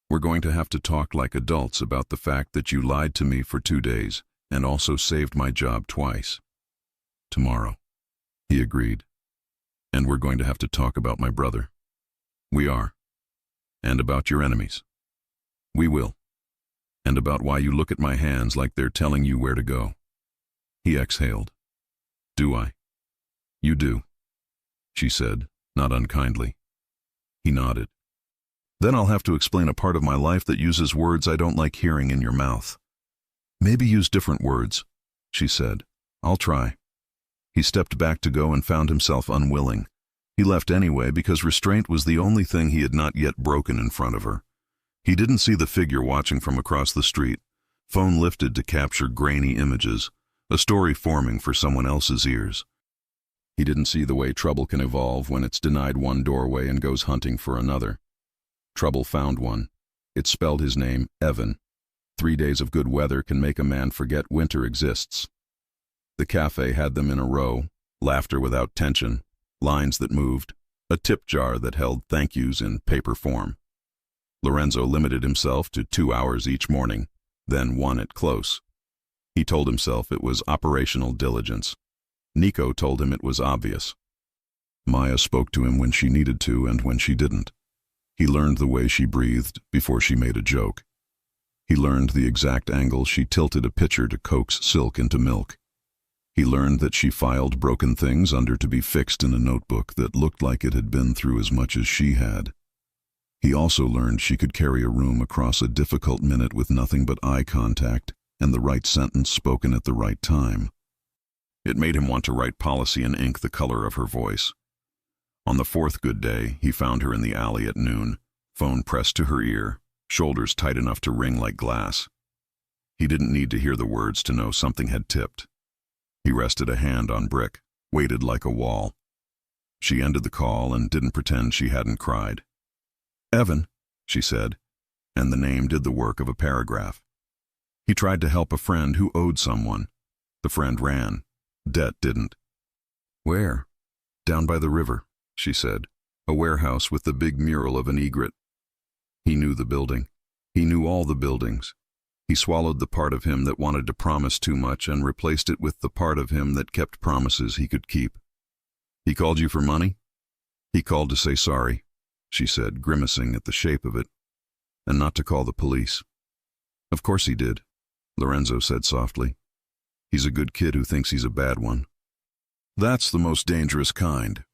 "we're going to have to talk like adults about the fact that you lied to me for 2 days and also saved my job twice." "Tomorrow," he agreed. "And we're going to have to talk about my brother." "We are. And about your enemies." "We will. And about why you look at my hands like they're telling you where to go." He exhaled. "Do I?" "You do," she said, not unkindly. He nodded. "Then I'll have to explain a part of my life that uses words I don't like hearing in your mouth." "Maybe use different words," she said. "I'll try." He stepped back to go and found himself unwilling. He left anyway because restraint was the only thing he had not yet broken in front of her. He didn't see the figure watching from across the street, phone lifted to capture grainy images, a story forming for someone else's ears. He didn't see the way trouble can evolve when it's denied one doorway and goes hunting for another. Trouble found one. It spelled his name, Evan. 3 days of good weather can make a man forget winter exists. The cafe had them in a row, laughter without tension, lines that moved, a tip jar that held thank yous in paper form. Lorenzo limited himself to 2 hours each morning, then 1 at close. He told himself it was operational diligence. Nico told him it was obvious. Maya spoke to him when she needed to and when she didn't. He learned the way she breathed before she made a joke. He learned the exact angle she tilted a pitcher to coax silk into milk. He learned that she filed broken things under to be fixed in a notebook that looked like it had been through as much as she had. He also learned she could carry a room across a difficult minute with nothing but eye contact and the right sentence spoken at the right time. It made him want to write policy in ink the color of her voice. On the 4th good day, he found her in the alley at noon, phone pressed to her ear, shoulders tight enough to ring like glass. He didn't need to hear the words to know something had tipped. He rested a hand on brick, waited like a wall. She ended the call and didn't pretend she hadn't cried. "Evan," she said, and the name did the work of a paragraph. He tried to help a friend who owed someone. The friend ran. Debt didn't. "Where?" "Down by the river," she said. "A warehouse with the big mural of an egret." He knew the building. He knew all the buildings. He swallowed the part of him that wanted to promise too much and replaced it with the part of him that kept promises he could keep. "He called you for money?" "He called to say sorry," she said, grimacing at the shape of it, "and not to call the police." "Of course he did," Lorenzo said softly. "He's a good kid who thinks he's a bad one." "That's the most dangerous kind."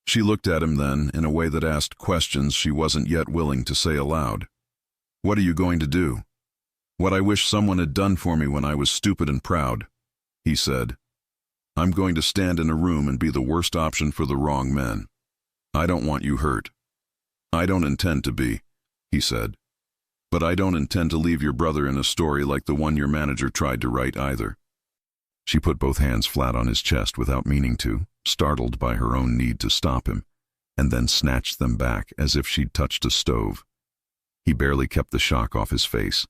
She looked at him then in a way that asked questions she wasn't yet willing to say aloud. "What are you going to do?" "What I wish someone had done for me when I was stupid and proud," he said. "I'm going to stand in a room and be the worst option for the wrong men. I don't want you hurt." "I don't intend to be," he said. "But I don't intend to leave your brother in a story like the one your manager tried to write either." She put both hands flat on his chest without meaning to, startled by her own need to stop him, and then snatched them back as if she'd touched a stove. He barely kept the shock off his face.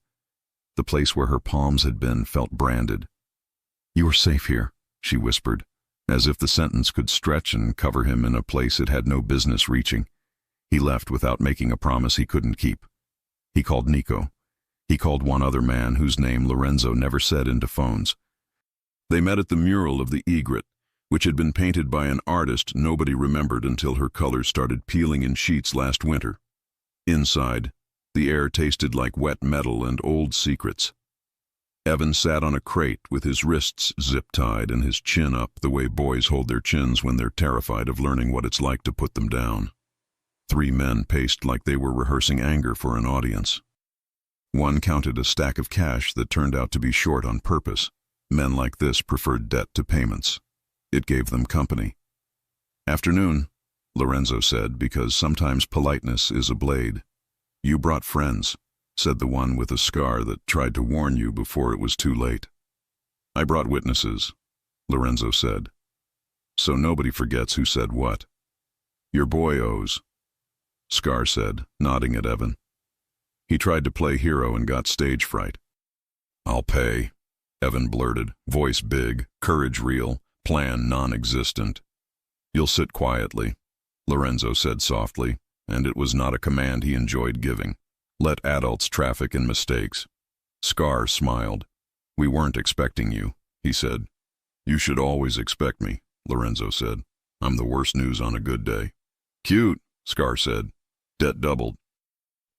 The place where her palms had been felt branded. "You are safe here," she whispered, as if the sentence could stretch and cover him in a place it had no business reaching. He left without making a promise he couldn't keep. He called Nico. He called one other man whose name Lorenzo never said into phones. They met at the mural of the egret, which had been painted by an artist nobody remembered until her colors started peeling in sheets last winter. Inside, the air tasted like wet metal and old secrets. Evan sat on a crate with his wrists zip-tied and his chin up the way boys hold their chins when they're terrified of learning what it's like to put them down. 3 men paced like they were rehearsing anger for an audience. One counted a stack of cash that turned out to be short on purpose. Men like this preferred debt to payments. It gave them company. "Afternoon," Lorenzo said, because sometimes politeness is a blade. "You brought friends," said the one with a scar that tried to warn you before it was too late. "I brought witnesses," Lorenzo said. So nobody forgets who said what. "Your boy owes," Scar said, nodding at Evan. "He tried to play hero and got stage fright." "I'll pay," Evan blurted, voice big, courage real, plan non-existent. "You'll sit quietly," Lorenzo said softly, and it was not a command he enjoyed giving. "Let adults traffic in mistakes." Scar smiled. "We weren't expecting you," he said. "You should always expect me," Lorenzo said. "I'm the worst news on a good day." "Cute," Scar said. "Debt doubled."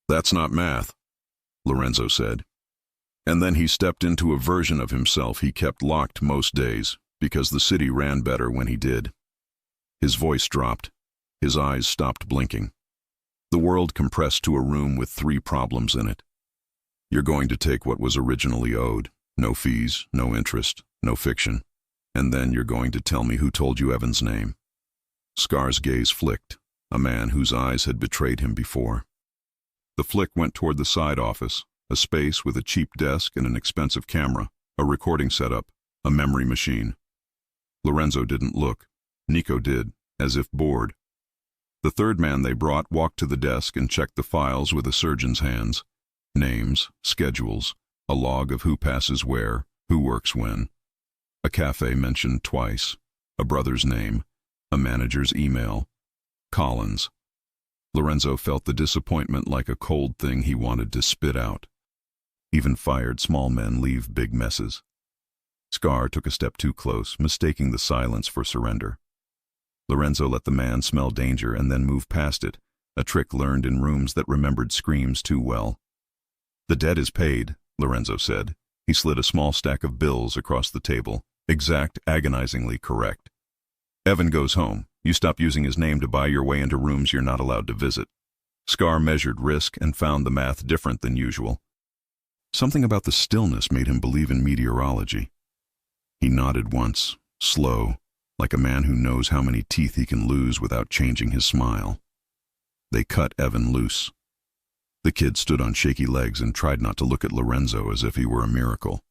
"That's not math," Lorenzo said. And then he stepped into a version of himself he kept locked most days, because the city ran better when he did. His voice dropped. His eyes stopped blinking. The world compressed to a room with 3 problems in it. You're going to take what was originally owed. No fees, no interest, no fiction. And then you're going to tell me who told you Evan's name. Scar's gaze flicked, a man whose eyes had betrayed him before. The flick went toward the side office, a space with a cheap desk and an expensive camera, a recording setup, a memory machine. Lorenzo didn't look. Nico did, as if bored. The third man they brought walked to the desk and checked the files with a surgeon's hands. Names, schedules, a log of who passes where, who works when. A cafe mentioned twice, a brother's name, a manager's email. Collins. Lorenzo felt the disappointment like a cold thing he wanted to spit out. Even fired small men leave big messes. Scar took a step too close, mistaking the silence for surrender. Lorenzo let the man smell danger and then move past it, a trick learned in rooms that remembered screams too well. "The debt is paid," Lorenzo said. He slid a small stack of bills across the table, exact, agonizingly correct. "Evan goes home. You stop using his name to buy your way into rooms you're not allowed to visit." Scar measured risk and found the math different than usual. Something about the stillness made him believe in meteorology. He nodded once, slow, like a man who knows how many teeth he can lose without changing his smile. They cut Evan loose. The kid stood on shaky legs and tried not to look at Lorenzo as if he were a miracle.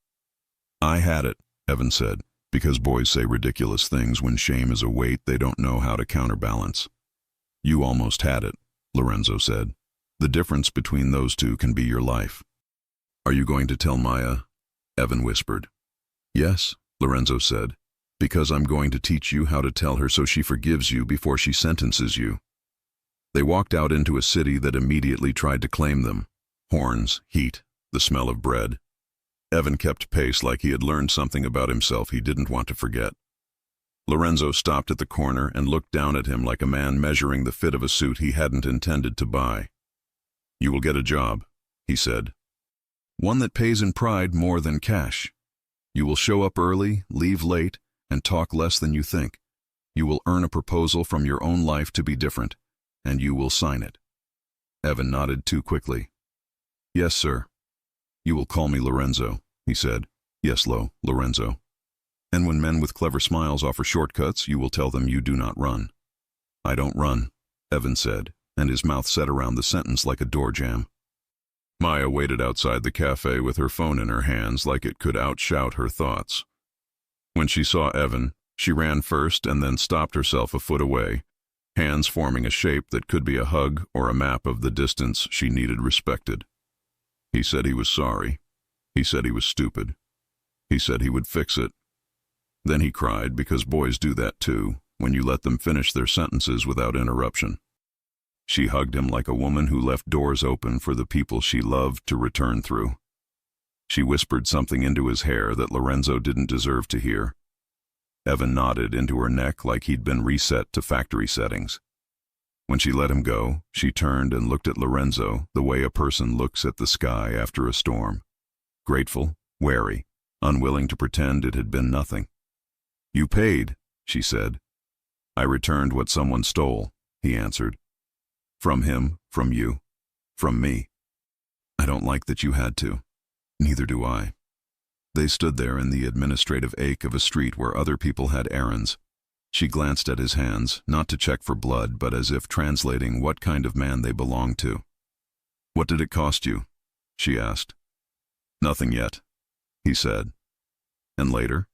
"I had it," Evan said, because boys say ridiculous things when shame is a weight they don't know how to counterbalance. "You almost had it," Lorenzo said. "The difference between those two can be your life." "Are you going to tell Maya?" Evan whispered. "Yes," Lorenzo said, "because I'm going to teach you how to tell her so she forgives you before she sentences you." They walked out into a city that immediately tried to claim them. Horns, heat, the smell of bread. Evan kept pace like he had learned something about himself he didn't want to forget. Lorenzo stopped at the corner and looked down at him like a man measuring the fit of a suit he hadn't intended to buy. "You will get a job," he said. "One that pays in pride more than cash. You will show up early, leave late, and talk less than you think. You will earn a proposal from your own life to be different, and you will sign it." Evan nodded too quickly. "Yes, sir." "You will call me Lorenzo," he said. "Yes, Lorenzo. And when men with clever smiles offer shortcuts, you will tell them you do not run." "I don't run," Evan said, and his mouth set around the sentence like a door jamb. Maya waited outside the cafe with her phone in her hands like it could outshout her thoughts. When she saw Evan, she ran first and then stopped herself a foot away, hands forming a shape that could be a hug or a map of the distance she needed respected. He said he was sorry. He said he was stupid. He said he would fix it. Then he cried because boys do that too, when you let them finish their sentences without interruption. She hugged him like a woman who left doors open for the people she loved to return through. She whispered something into his hair that Lorenzo didn't deserve to hear. Evan nodded into her neck like he'd been reset to factory settings. When she let him go, she turned and looked at Lorenzo the way a person looks at the sky after a storm. Grateful, wary, unwilling to pretend it had been nothing. "You paid," she said. "I returned what someone stole," he answered. "From him, from you, from me. I don't like that you had to. Neither do I." They stood there in the administrative ache of a street where other people had errands. She glanced at his hands, not to check for blood, but as if translating what kind of man they belonged to. "What did it cost you?" she asked. "Nothing yet," he said. "And later?"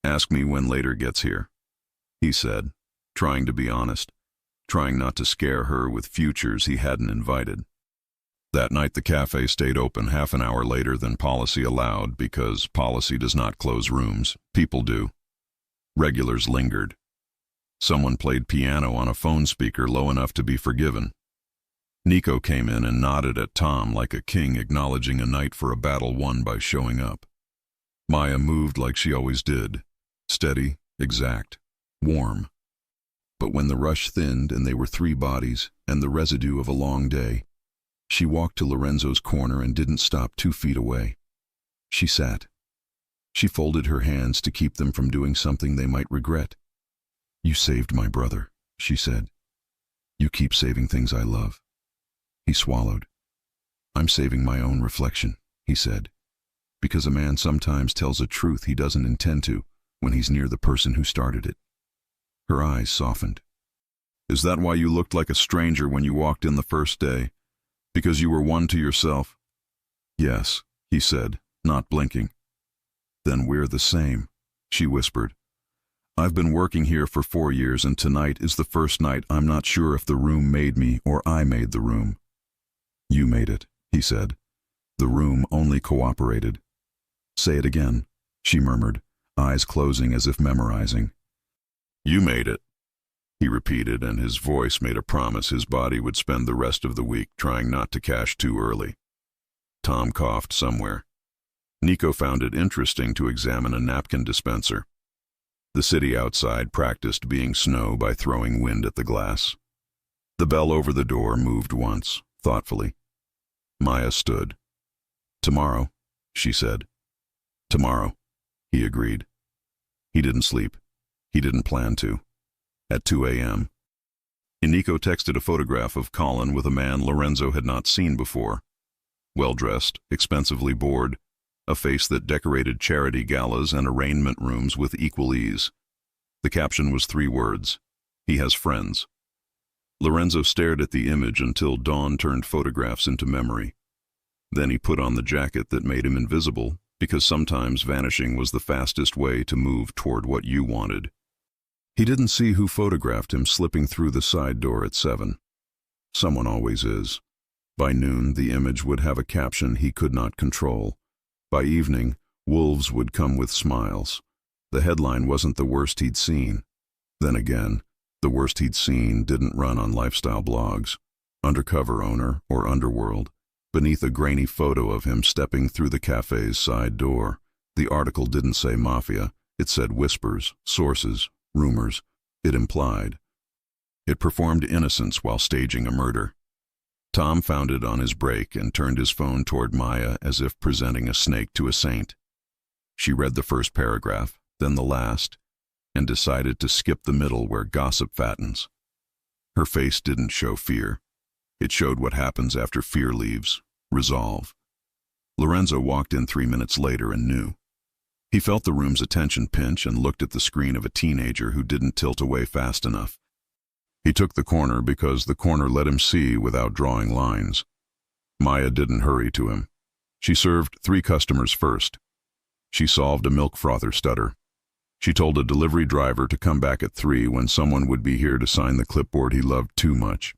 "Ask me when later gets here," he said, trying to be honest, trying not to scare her with futures he hadn't invited. That night the cafe stayed open half an hour later than policy allowed because policy does not close rooms, people do. Regulars lingered. Someone played piano on a phone speaker low enough to be forgiven. Nico came in and nodded at Tom like a king acknowledging a knight for a battle won by showing up. Maya moved like she always did, steady, exact, warm. But when the rush thinned and they were three bodies and the residue of a long day, she walked to Lorenzo's corner and didn't stop 2 feet away. She sat. She folded her hands to keep them from doing something they might regret. "You saved my brother," she said. "You keep saving things I love." He swallowed. "I'm saving my own reflection," he said, "because a man sometimes tells a truth he doesn't intend to, when he's near the person who started it. Her eyes softened. Is that why you looked like a stranger when you walked in the first day? Because you were one to yourself? Yes, he said, not blinking. Then we're the same, she whispered. I've been working here for 4 years, and tonight is the first night I'm not sure if the room made me or I made the room. You made it, he said. The room only cooperated. Say it again, she murmured, eyes closing as if memorizing. You made it, he repeated, and his voice made a promise his body would spend the rest of the week trying not to cash too early. Tom coughed somewhere. Nico found it interesting to examine a napkin dispenser. The city outside practiced being snow by throwing wind at the glass. The bell over the door moved once, thoughtfully. Maya stood. Tomorrow, she said. Tomorrow, he agreed. He didn't sleep. He didn't plan to. At 2 a.m. Nico texted a photograph of Colin with a man Lorenzo had not seen before. Well-dressed, expensively bored, a face that decorated charity galas and arraignment rooms with equal ease. The caption was 3 words: he has friends. Lorenzo stared at the image until dawn turned photographs into memory. Then he put on the jacket that made him invisible, because sometimes vanishing was the fastest way to move toward what you wanted. He didn't see who photographed him slipping through the side door at 7. Someone always is. By noon, the image would have a caption he could not control. By evening, wolves would come with smiles. The headline wasn't the worst he'd seen. Then again, the worst he'd seen didn't run on lifestyle blogs. Undercover owner or underworld. Beneath a grainy photo of him stepping through the cafe's side door. The article didn't say Mafia. It said whispers, sources, rumors. It implied. It performed innocence while staging a murder. Tom found it on his break and turned his phone toward Maya as if presenting a snake to a saint. She read the first paragraph, then the last, and decided to skip the middle where gossip fattens. Her face didn't show fear. It showed what happens after fear leaves: resolve. Lorenzo walked in 3 minutes later and knew. He felt the room's attention pinch and looked at the screen of a teenager who didn't tilt away fast enough. He took the corner because the corner let him see without drawing lines. Maya didn't hurry to him. She served 3 customers first. She solved a milk frother stutter. She told a delivery driver to come back at 3 when someone would be here to sign the clipboard he loved too much.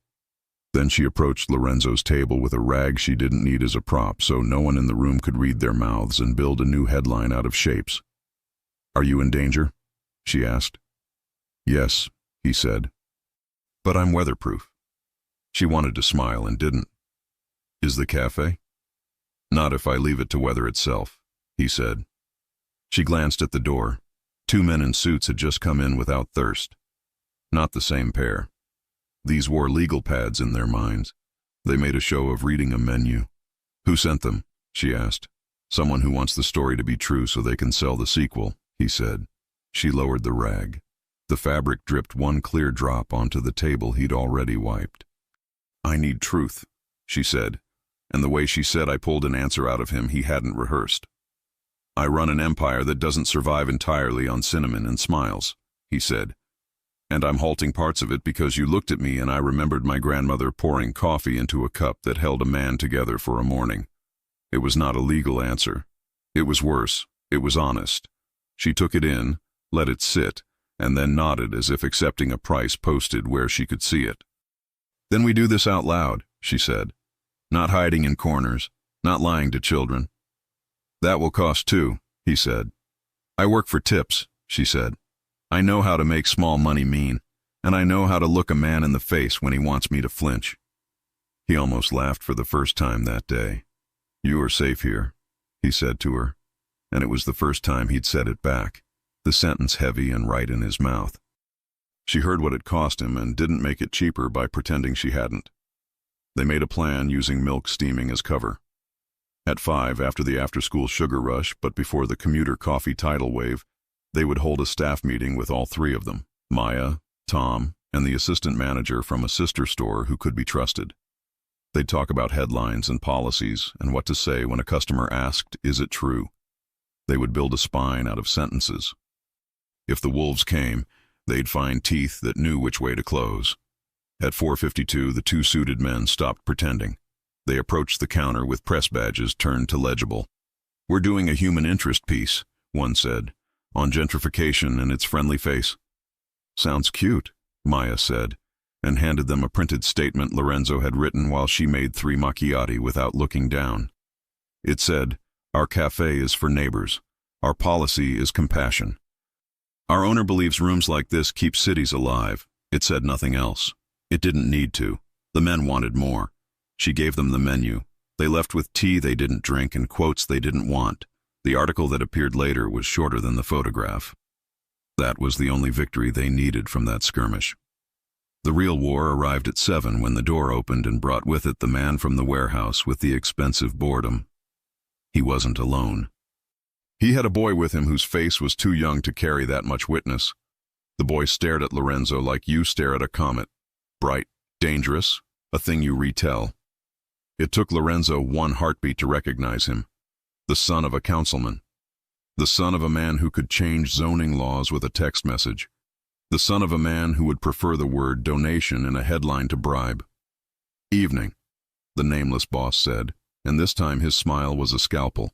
Then she approached Lorenzo's table with a rag she didn't need as a prop so no one in the room could read their mouths and build a new headline out of shapes. Are you in danger? She asked. Yes, he said. But I'm weatherproof. She wanted to smile and didn't. Is the cafe? Not if I leave it to weather itself, he said. She glanced at the door. 2 men in suits had just come in without thirst. Not the same pair. These wore legal pads in their minds. They made a show of reading a menu. Who sent them? She asked. Someone who wants the story to be true so they can sell the sequel, he said. She lowered the rag. The fabric dripped 1 clear drop onto the table he'd already wiped. I need truth, she said, and the way she said I pulled an answer out of him he hadn't rehearsed. I run an empire that doesn't survive entirely on cinnamon and smiles, he said. And I'm halting parts of it because you looked at me and I remembered my grandmother pouring coffee into a cup that held a man together for a morning. It was not a legal answer. It was worse. It was honest. She took it in, let it sit, and then nodded as if accepting a price posted where she could see it. Then we do this out loud, she said. Not hiding in corners, not lying to children. That will cost too, he said. I work for tips, she said. I know how to make small money mean, and I know how to look a man in the face when he wants me to flinch. He almost laughed for the first time that day. You are safe here, he said to her, and it was the first time he'd said it back, the sentence heavy and right in his mouth. She heard what it cost him and didn't make it cheaper by pretending she hadn't. They made a plan using milk steaming as cover. At 5, after the after-school sugar rush, but before the commuter coffee tidal wave, they would hold a staff meeting with all 3 of them, Maya, Tom, and the assistant manager from a sister store who could be trusted. They'd talk about headlines and policies and what to say when a customer asked, "Is it true?" They would build a spine out of sentences. If the wolves came, they'd find teeth that knew which way to close. At 4:52, the two suited men stopped pretending. They approached the counter with press badges turned to legible. "We're doing a human interest piece," one said, "on gentrification and its friendly face." "Sounds cute," Maya said, and handed them a printed statement Lorenzo had written while she made 3 macchiati without looking down. It said, "Our cafe is for neighbors. Our policy is compassion. Our owner believes rooms like this keep cities alive." It said nothing else. It didn't need to. The men wanted more. She gave them the menu. They left with tea they didn't drink and quotes they didn't want. The article that appeared later was shorter than the photograph. That was the only victory they needed from that skirmish. The real war arrived at 7 when the door opened and brought with it the man from the warehouse with the expensive boredom. He wasn't alone. He had a boy with him whose face was too young to carry that much witness. The boy stared at Lorenzo like you stare at a comet. Bright, dangerous, a thing you retell. It took Lorenzo 1 heartbeat to recognize him. The son of a councilman. The son of a man who could change zoning laws with a text message. The son of a man who would prefer the word donation in a headline to bribe. "Evening," the nameless boss said, and this time his smile was a scalpel.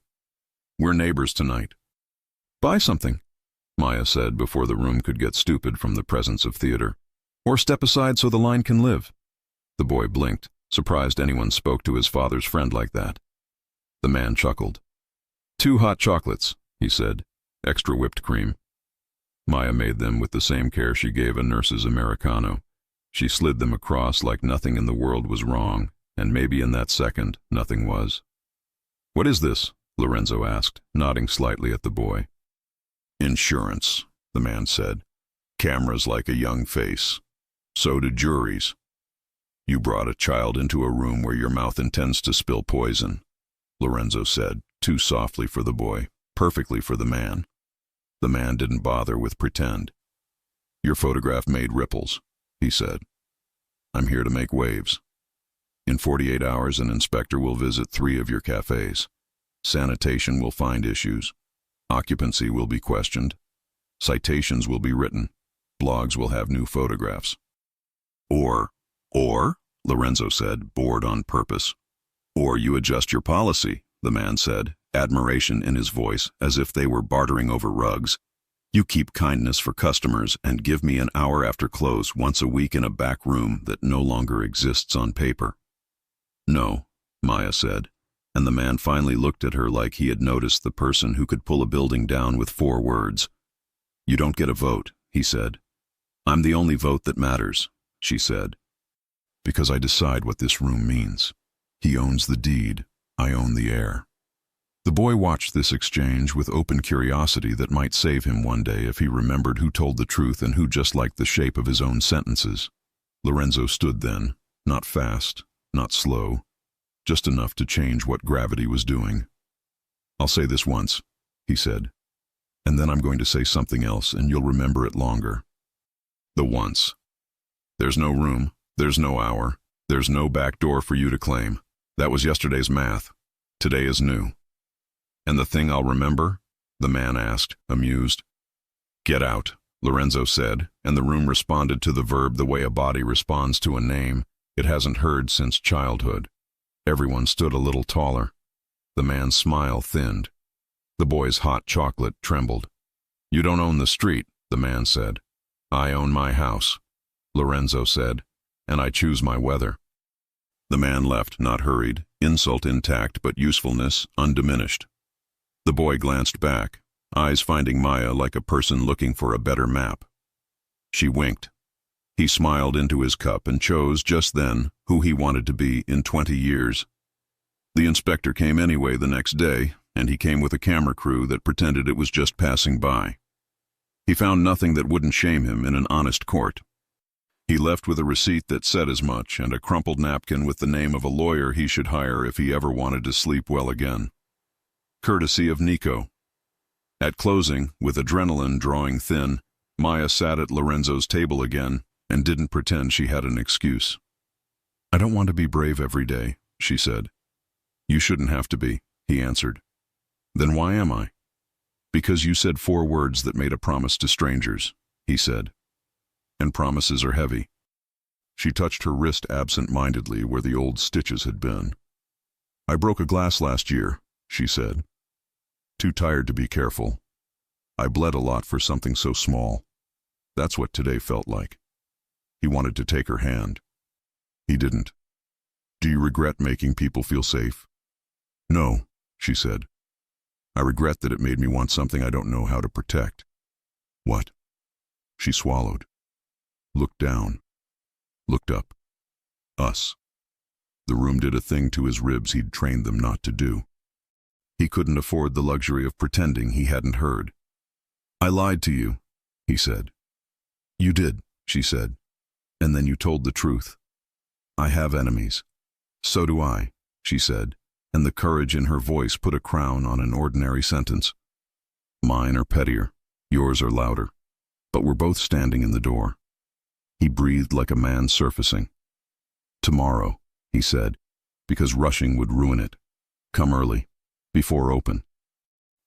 "We're neighbors tonight." "Buy something," Maya said before the room could get stupid from the presence of theater. "Or step aside so the line can live." The boy blinked, surprised anyone spoke to his father's friend like that. The man chuckled. "2 hot chocolates," he said. "Extra whipped cream." Maya made them with the same care she gave a nurse's Americano. She slid them across like nothing in the world was wrong, and maybe in that second, nothing was. "What is this?" Lorenzo asked, nodding slightly at the boy. "Insurance," the man said. "Cameras like a young face. So do juries. You brought a child into a room where your mouth intends to spill poison," Lorenzo said, too softly for the boy, perfectly for the man. The man didn't bother with pretend. "Your photograph made ripples," he said. "I'm here to make waves. In 48 hours, an inspector will visit 3 of your cafes. Sanitation will find issues. Occupancy will be questioned. Citations will be written. Blogs will have new photographs." Or, Lorenzo said, bored on purpose. "Or you adjust your policy," the man said, admiration in his voice, as if they were bartering over rugs. "You keep kindness for customers and give me an hour after close once a week in a back room that no longer exists on paper." "No," Maya said, and the man finally looked at her like he had noticed the person who could pull a building down with 4 words. "You don't get a vote," he said. "I'm the only vote that matters," she said. "Because I decide what this room means. He owns the deed, I own the air." The boy watched this exchange with open curiosity that might save him one day if he remembered who told the truth and who just liked the shape of his own sentences. Lorenzo stood then, not fast, not slow, just enough to change what gravity was doing. "I'll say this once," he said, "and then I'm going to say something else and you'll remember it longer." The once. There's no room, there's no hour, there's no back door for you to claim. That was yesterday's math. Today is new. "And the thing I'll remember?" the man asked, amused. "Get out," Lorenzo said, and the room responded to the verb the way a body responds to a name it hasn't heard since childhood. Everyone stood a little taller. The man's smile thinned. The boy's hot chocolate trembled. "You don't own the street," the man said. "I own my house," Lorenzo said, "and I choose my weather." The man left, not hurried, insult intact but usefulness undiminished. The boy glanced back, eyes finding Maya like a person looking for a better map. She winked. He smiled into his cup and chose just then who he wanted to be in 20 years. The inspector came anyway the next day, and he came with a camera crew that pretended it was just passing by. He found nothing that wouldn't shame him in an honest court. He left with a receipt that said as much and a crumpled napkin with the name of a lawyer he should hire if he ever wanted to sleep well again. Courtesy of Nico. At closing, with adrenaline drawing thin, Maya sat at Lorenzo's table again and didn't pretend she had an excuse. "I don't want to be brave every day," she said. "You shouldn't have to be," he answered. "Then why am I?" Because you said 4 words that made a promise to strangers, he said. And promises are heavy. She touched her wrist absent-mindedly where the old stitches had been. I broke a glass last year, she said. Too tired to be careful. I bled a lot for something so small. That's what today felt like. He wanted to take her hand. He didn't. Do you regret making people feel safe? No, she said. I regret that it made me want something I don't know how to protect. What? She swallowed. Looked down. Looked up. Us. The room did a thing to his ribs he'd trained them not to do. He couldn't afford the luxury of pretending he hadn't heard. I lied to you, he said. You did, she said. And then you told the truth. I have enemies. So do I, she said, and the courage in her voice put a crown on an ordinary sentence. Mine are pettier, yours are louder, but we're both standing in the door. He breathed like a man surfacing. Tomorrow, he said, because rushing would ruin it. Come early, before open.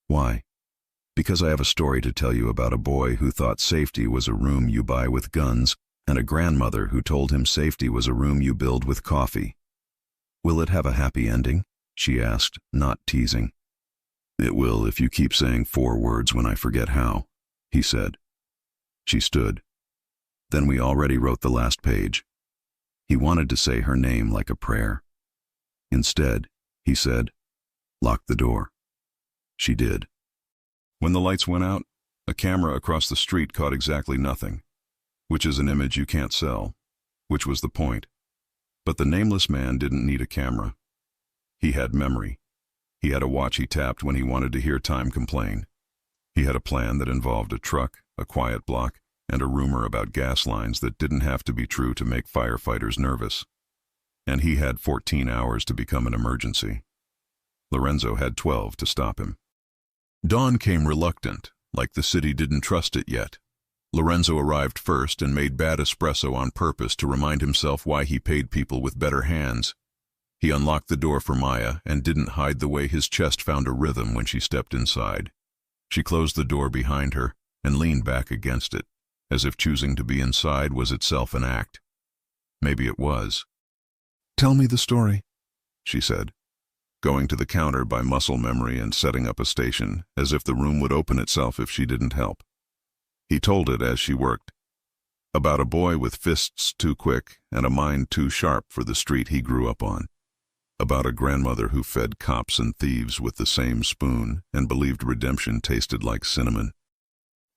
Why? Because I have a story to tell you about a boy who thought safety was a room you buy with guns, and a grandmother who told him safety was a room you build with coffee. Will it have a happy ending? She asked, not teasing. It will if you keep saying 4 words when I forget how, he said. She stood. Then we already wrote the last page. He wanted to say her name like a prayer. Instead, he said, lock the door. She did. When the lights went out, a camera across the street caught exactly nothing, which is an image you can't sell, which was the point. But the nameless man didn't need a camera. He had memory. He had a watch he tapped when he wanted to hear time complain. He had a plan that involved a truck, a quiet block, and a rumor about gas lines that didn't have to be true to make firefighters nervous. And he had 14 hours to become an emergency. Lorenzo had 12 to stop him. Dawn came reluctant, like the city didn't trust it yet. Lorenzo arrived first and made bad espresso on purpose to remind himself why he paid people with better hands. He unlocked the door for Maya and didn't hide the way his chest found a rhythm when she stepped inside. She closed the door behind her and leaned back against it, as if choosing to be inside was itself an act. Maybe it was. Tell me the story, she said, going to the counter by muscle memory and setting up a station, as if the room would open itself if she didn't help. He told it as she worked. About a boy with fists too quick and a mind too sharp for the street he grew up on. About a grandmother who fed cops and thieves with the same spoon and believed redemption tasted like cinnamon.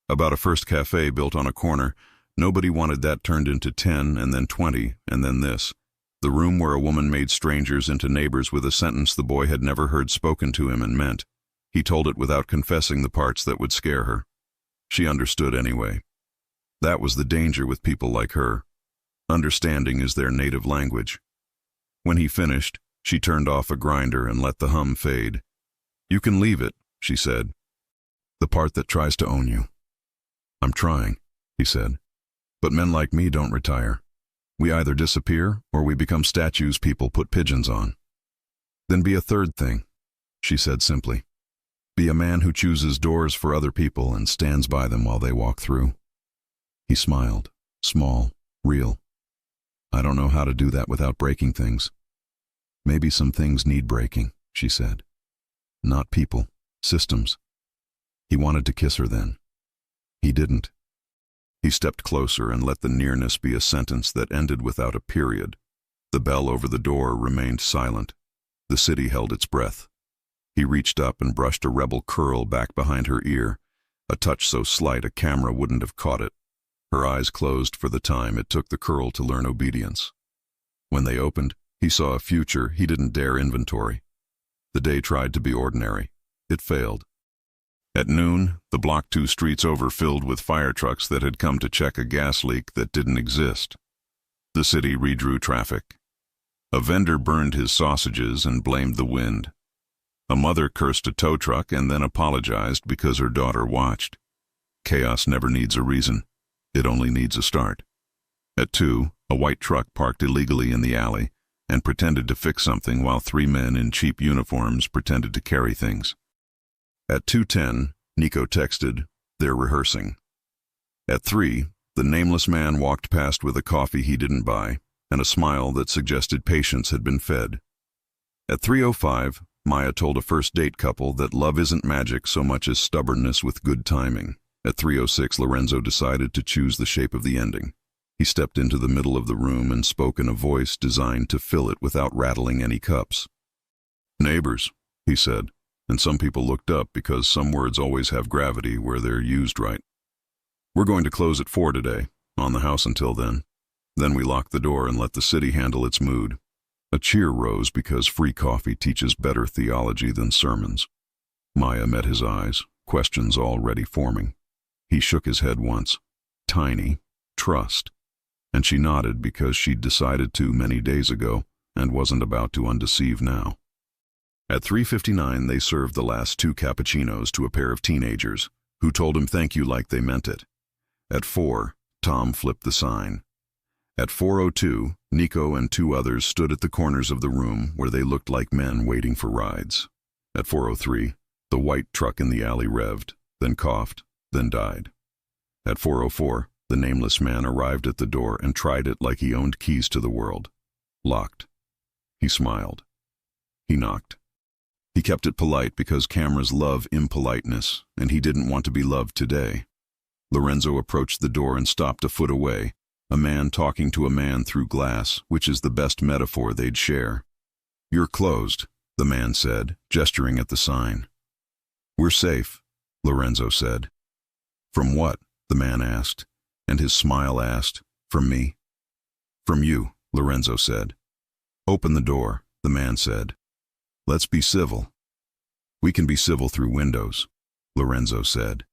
About a first cafe built on a corner. Nobody wanted that turned into 10 and then 20 and then this. The room where a woman made strangers into neighbors with a sentence the boy had never heard spoken to him and meant. He told it without confessing the parts that would scare her. She understood anyway. That was the danger with people like her. Understanding is their native language. When he finished, she turned off a grinder and let the hum fade. You can leave it, she said. The part that tries to own you. I'm trying, he said. But men like me don't retire. We either disappear or we become statues people put pigeons on. Then be a third thing, she said simply. Be a man who chooses doors for other people and stands by them while they walk through. He smiled, small, real. I don't know how to do that without breaking things. Maybe some things need breaking, she said. Not people, systems. He wanted to kiss her then. He didn't. He stepped closer and let the nearness be a sentence that ended without a period. The bell over the door remained silent. The city held its breath. He reached up and brushed a rebel curl back behind her ear, a touch so slight a camera wouldn't have caught it. Her eyes closed for the time it took the curl to learn obedience. When they opened, he saw a future he didn't dare inventory. The day tried to be ordinary. It failed. At noon, the block 2 streets over filled with fire trucks that had come to check a gas leak that didn't exist. The city redrew traffic. A vendor burned his sausages and blamed the wind. A mother cursed a tow truck and then apologized because her daughter watched. Chaos never needs a reason. It only needs a start. At 2, a white truck parked illegally in the alley and pretended to fix something while 3 men in cheap uniforms pretended to carry things. At 2:10, Nico texted, "They're rehearsing." At 3, the nameless man walked past with a coffee he didn't buy and a smile that suggested patience had been fed. At 3:05, Maya told a first-date couple that love isn't magic so much as stubbornness with good timing. At 3:06, Lorenzo decided to choose the shape of the ending. He stepped into the middle of the room and spoke in a voice designed to fill it without rattling any cups. "Neighbors," he said, and some people looked up because some words always have gravity where they're used right. "We're going to close at 4 today, on the house until then. Then we lock the door and let the city handle its mood." A cheer rose because free coffee teaches better theology than sermons. Maya met his eyes, questions already forming. He shook his head once. Tiny. Trust. And she nodded because she'd decided to many days ago and wasn't about to undeceive now. At 3:59, they served the last 2 cappuccinos to a pair of teenagers, who told him thank you like they meant it. At 4, Tom flipped the sign. At 4:02, Nico and 2 others stood at the corners of the room where they looked like men waiting for rides. At 4:03, the white truck in the alley revved, then coughed, then died. At 4:04, the nameless man arrived at the door and tried it like he owned keys to the world. Locked. He smiled. He knocked. He kept it polite because cameras love impoliteness, and he didn't want to be loved today. Lorenzo approached the door and stopped a foot away, a man talking to a man through glass, which is the best metaphor they'd share. "You're closed," the man said, gesturing at the sign. "We're safe," Lorenzo said. "From what?" the man asked, and his smile asked, "From me?" "From you," Lorenzo said. "Open the door," the man said. "Let's be civil." "We can be civil through windows," Lorenzo said.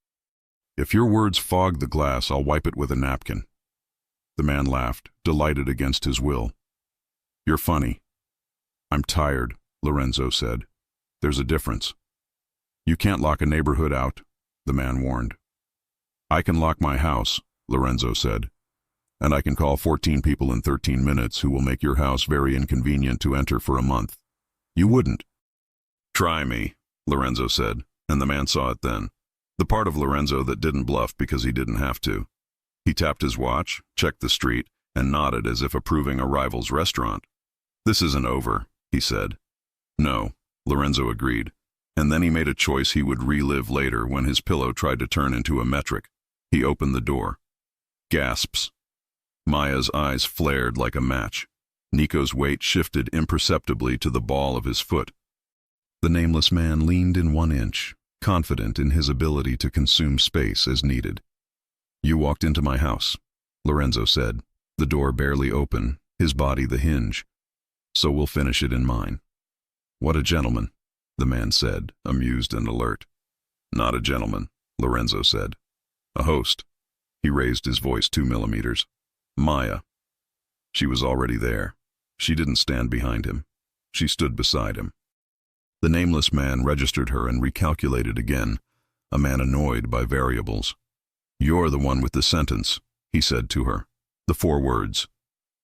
"If your words fog the glass, I'll wipe it with a napkin." The man laughed, delighted against his will. "You're funny." "I'm tired," Lorenzo said. "There's a difference." "You can't lock a neighborhood out," the man warned. "I can lock my house," Lorenzo said. "And I can call 14 people in 13 minutes who will make your house very inconvenient to enter for a month. You wouldn't." "Try me," Lorenzo said, and the man saw it then. The part of Lorenzo that didn't bluff because he didn't have to. He tapped his watch, checked the street, and nodded as if approving a rival's restaurant. "This isn't over," he said. "No," Lorenzo agreed, and then he made a choice he would relive later when his pillow tried to turn into a metric. He opened the door. Gasps. Maya's eyes flared like a match. Nico's weight shifted imperceptibly to the ball of his foot. The nameless man leaned in 1 inch, confident in his ability to consume space as needed. "You walked into my house," Lorenzo said, the door barely open, his body the hinge. "So we'll finish it in mine." "What a gentleman," the man said, amused and alert. "Not a gentleman," Lorenzo said. "A host." He raised his voice 2 millimeters. "Maya." She was already there. She didn't stand behind him. She stood beside him. The nameless man registered her and recalculated again, a man annoyed by variables. "You're the one with the sentence," he said to her. "The 4 words."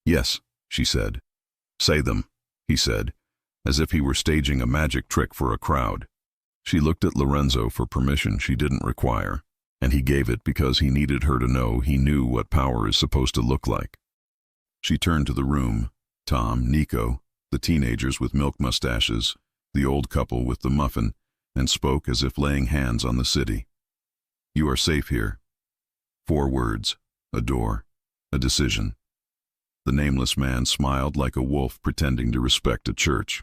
"Yes," she said. "Say them," he said, as if he were staging a magic trick for a crowd. She looked at Lorenzo for permission she didn't require, and he gave it because he needed her to know he knew what power is supposed to look like. She turned to the room, Tom, Nico, the teenagers with milk mustaches, the old couple with the muffin, and spoke as if laying hands on the city. "You are safe here." 4 words, a door, a decision. The nameless man smiled like a wolf pretending to respect a church.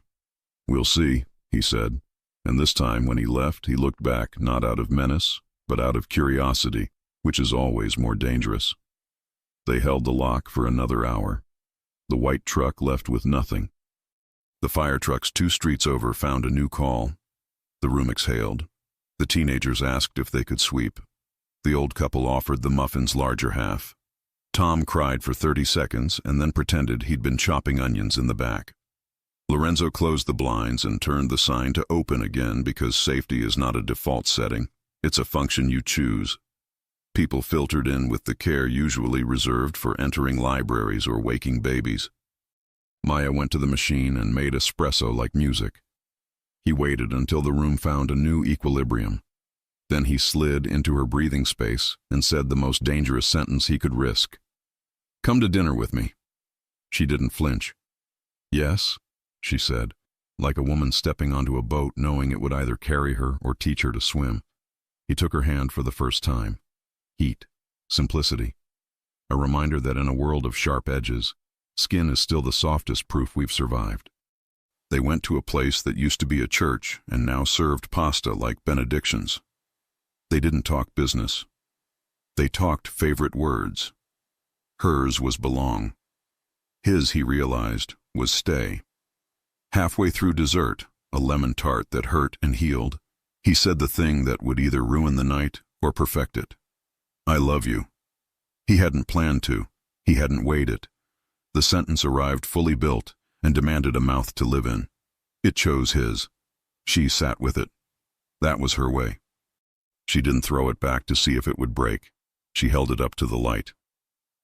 "We'll see," he said, and this time when he left he looked back not out of menace, but out of curiosity, which is always more dangerous. They held the lock for another hour. The white truck left with nothing. The fire trucks 2 streets over found a new call. The room exhaled. The teenagers asked if they could sweep. The old couple offered the muffin's larger half. Tom cried for 30 seconds and then pretended he'd been chopping onions in the back. Lorenzo closed the blinds and turned the sign to open again because safety is not a default setting. It's a function you choose. People filtered in with the care usually reserved for entering libraries or waking babies. Maya went to the machine and made espresso like music. He waited until the room found a new equilibrium. Then he slid into her breathing space and said the most dangerous sentence he could risk. "Come to dinner with me." She didn't flinch. "Yes," she said, like a woman stepping onto a boat knowing it would either carry her or teach her to swim. He took her hand for the first time. Heat, simplicity, a reminder that in a world of sharp edges, skin is still the softest proof we've survived. They went to a place that used to be a church and now served pasta like benedictions. They didn't talk business. They talked favorite words. Hers was belong. His, he realized, was stay. Halfway through dessert, a lemon tart that hurt and healed, he said the thing that would either ruin the night or perfect it. "I love you." He hadn't planned to. He hadn't weighed it. The sentence arrived fully built and demanded a mouth to live in. It chose his. She sat with it. That was her way. She didn't throw it back to see if it would break. She held it up to the light.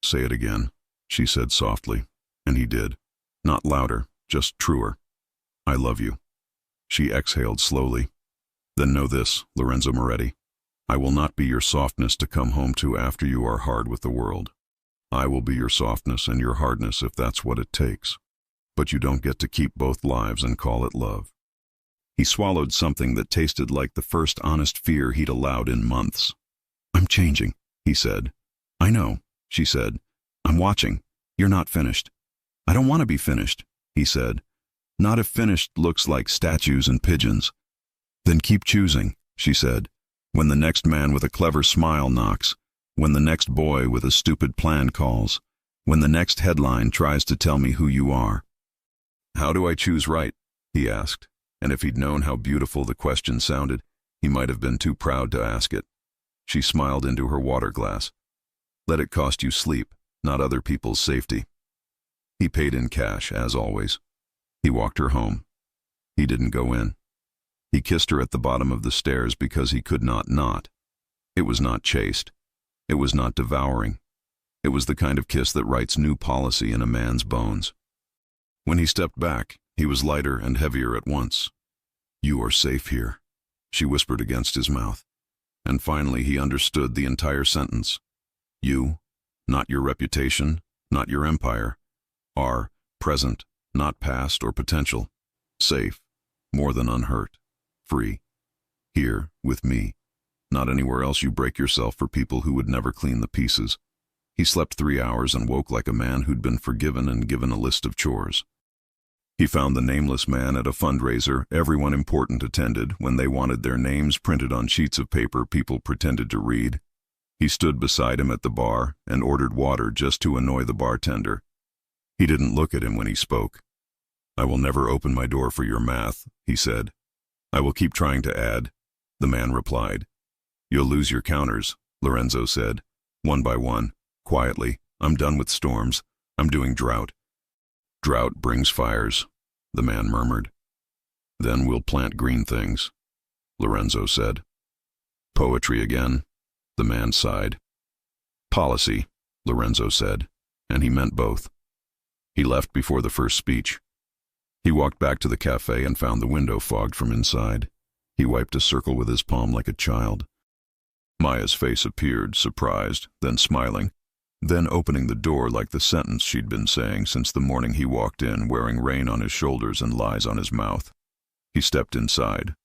"Say it again," she said softly, and he did. Not louder, just truer. "I love you." She exhaled slowly. "Then know this, Lorenzo Moretti. I will not be your softness to come home to after you are hard with the world. I will be your softness and your hardness if that's what it takes. But you don't get to keep both lives and call it love." He swallowed something that tasted like the first honest fear he'd allowed in months. "I'm changing," he said. "I know," she said. "I'm watching. You're not finished." "I don't want to be finished," he said. "Not if finished looks like statues and pigeons." "Then keep choosing," she said. "When the next man with a clever smile knocks, when the next boy with a stupid plan calls, when the next headline tries to tell me who you are." "How do I choose right?" he asked, and if he'd known how beautiful the question sounded, he might have been too proud to ask it. She smiled into her water glass. "Let it cost you sleep, not other people's safety." He paid in cash, as always. He walked her home. He didn't go in. He kissed her at the bottom of the stairs because he could not. It was not chaste. It was not devouring. It was the kind of kiss that writes new policy in a man's bones. When he stepped back, he was lighter and heavier at once. "You are safe here," she whispered against his mouth. And finally he understood the entire sentence. You, not your reputation, not your empire, are present, not past or potential, safe, more than unhurt, free. Here, with me, not anywhere else you break yourself for people who would never clean the pieces. He slept 3 hours and woke like a man who'd been forgiven and given a list of chores. He found the nameless man at a fundraiser everyone important attended when they wanted their names printed on sheets of paper people pretended to read. He stood beside him at the bar and ordered water just to annoy the bartender. He didn't look at him when he spoke. "I will never open my door for your math," he said. "I will keep trying to add," the man replied. "You'll lose your counters," Lorenzo said. "One by one, quietly. I'm done with storms. I'm doing drought." "Drought brings fires," the man murmured. "Then we'll plant green things," Lorenzo said. "Poetry again," the man sighed. "Policy," Lorenzo said, and he meant both. He left before the first speech. He walked back to the cafe and found the window fogged from inside. He wiped a circle with his palm like a child. Maya's face appeared, surprised, then smiling, then opening the door like the sentence she'd been saying since the morning he walked in wearing rain on his shoulders and lies on his mouth. He stepped inside.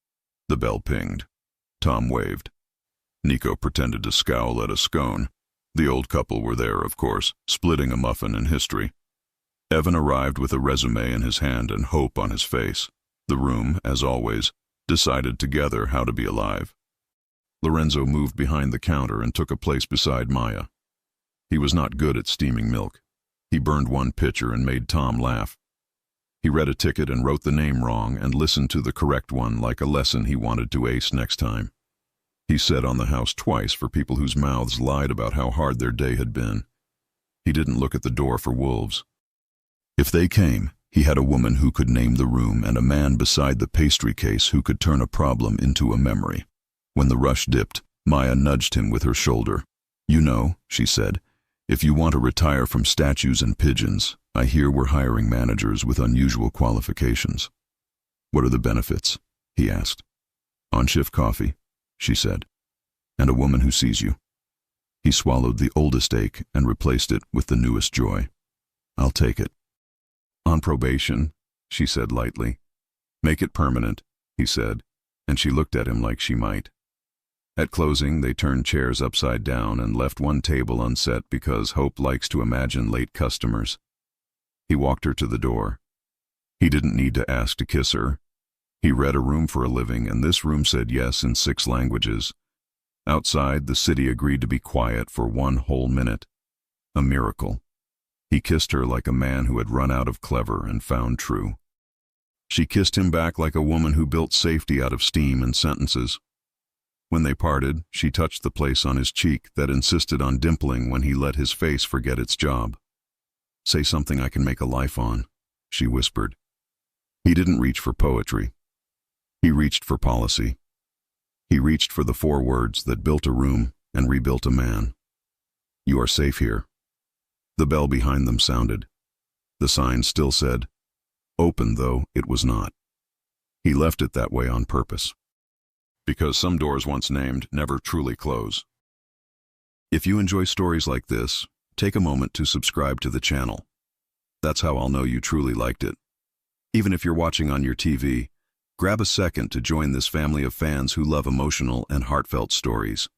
The bell pinged. Tom waved. Nico pretended to scowl at a scone. The old couple were there, of course, splitting a muffin in history. Evan arrived with a resume in his hand and hope on his face. The room, as always, decided together how to be alive. Lorenzo moved behind the counter and took a place beside Maya. He was not good at steaming milk. He burned one pitcher and made Tom laugh. He read a ticket and wrote the name wrong and listened to the correct one like a lesson he wanted to ace next time. He said on the house twice for people whose mouths lied about how hard their day had been. He didn't look at the door for wolves. If they came, he had a woman who could name the room and a man beside the pastry case who could turn a problem into a memory. When the rush dipped, Maya nudged him with her shoulder. "You know," she said, "if you want to retire from statues and pigeons, I hear we're hiring managers with unusual qualifications." "What are the benefits?" he asked. "On-shift coffee," she said. And a woman who sees you. He swallowed the oldest ache and replaced it with the newest joy. I'll take it. On probation, she said lightly. Make it permanent, he said, and she looked at him like she might. At closing, they turned chairs upside down and left one table unset because Hope likes to imagine late customers. He walked her to the door. He didn't need to ask to kiss her. He read a room for a living, and this room said yes in 6 languages. Outside, the city agreed to be quiet for 1 whole minute. A miracle. He kissed her like a man who had run out of clever and found true. She kissed him back like a woman who built safety out of steam and sentences. When they parted, she touched the place on his cheek that insisted on dimpling when he let his face forget its job. Say something I can make a life on, she whispered. He didn't reach for poetry. He reached for policy. He reached for the 4 words that built a room and rebuilt a man. You are safe here. The bell behind them sounded. The sign still said, open, though it was not. He left it that way on purpose. Because some doors once named never truly close. If you enjoy stories like this, take a moment to subscribe to the channel. That's how I'll know you truly liked it. Even if you're watching on your TV, grab a second to join this family of fans who love emotional and heartfelt stories.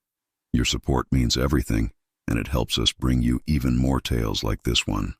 Your support means everything, and it helps us bring you even more tales like this one.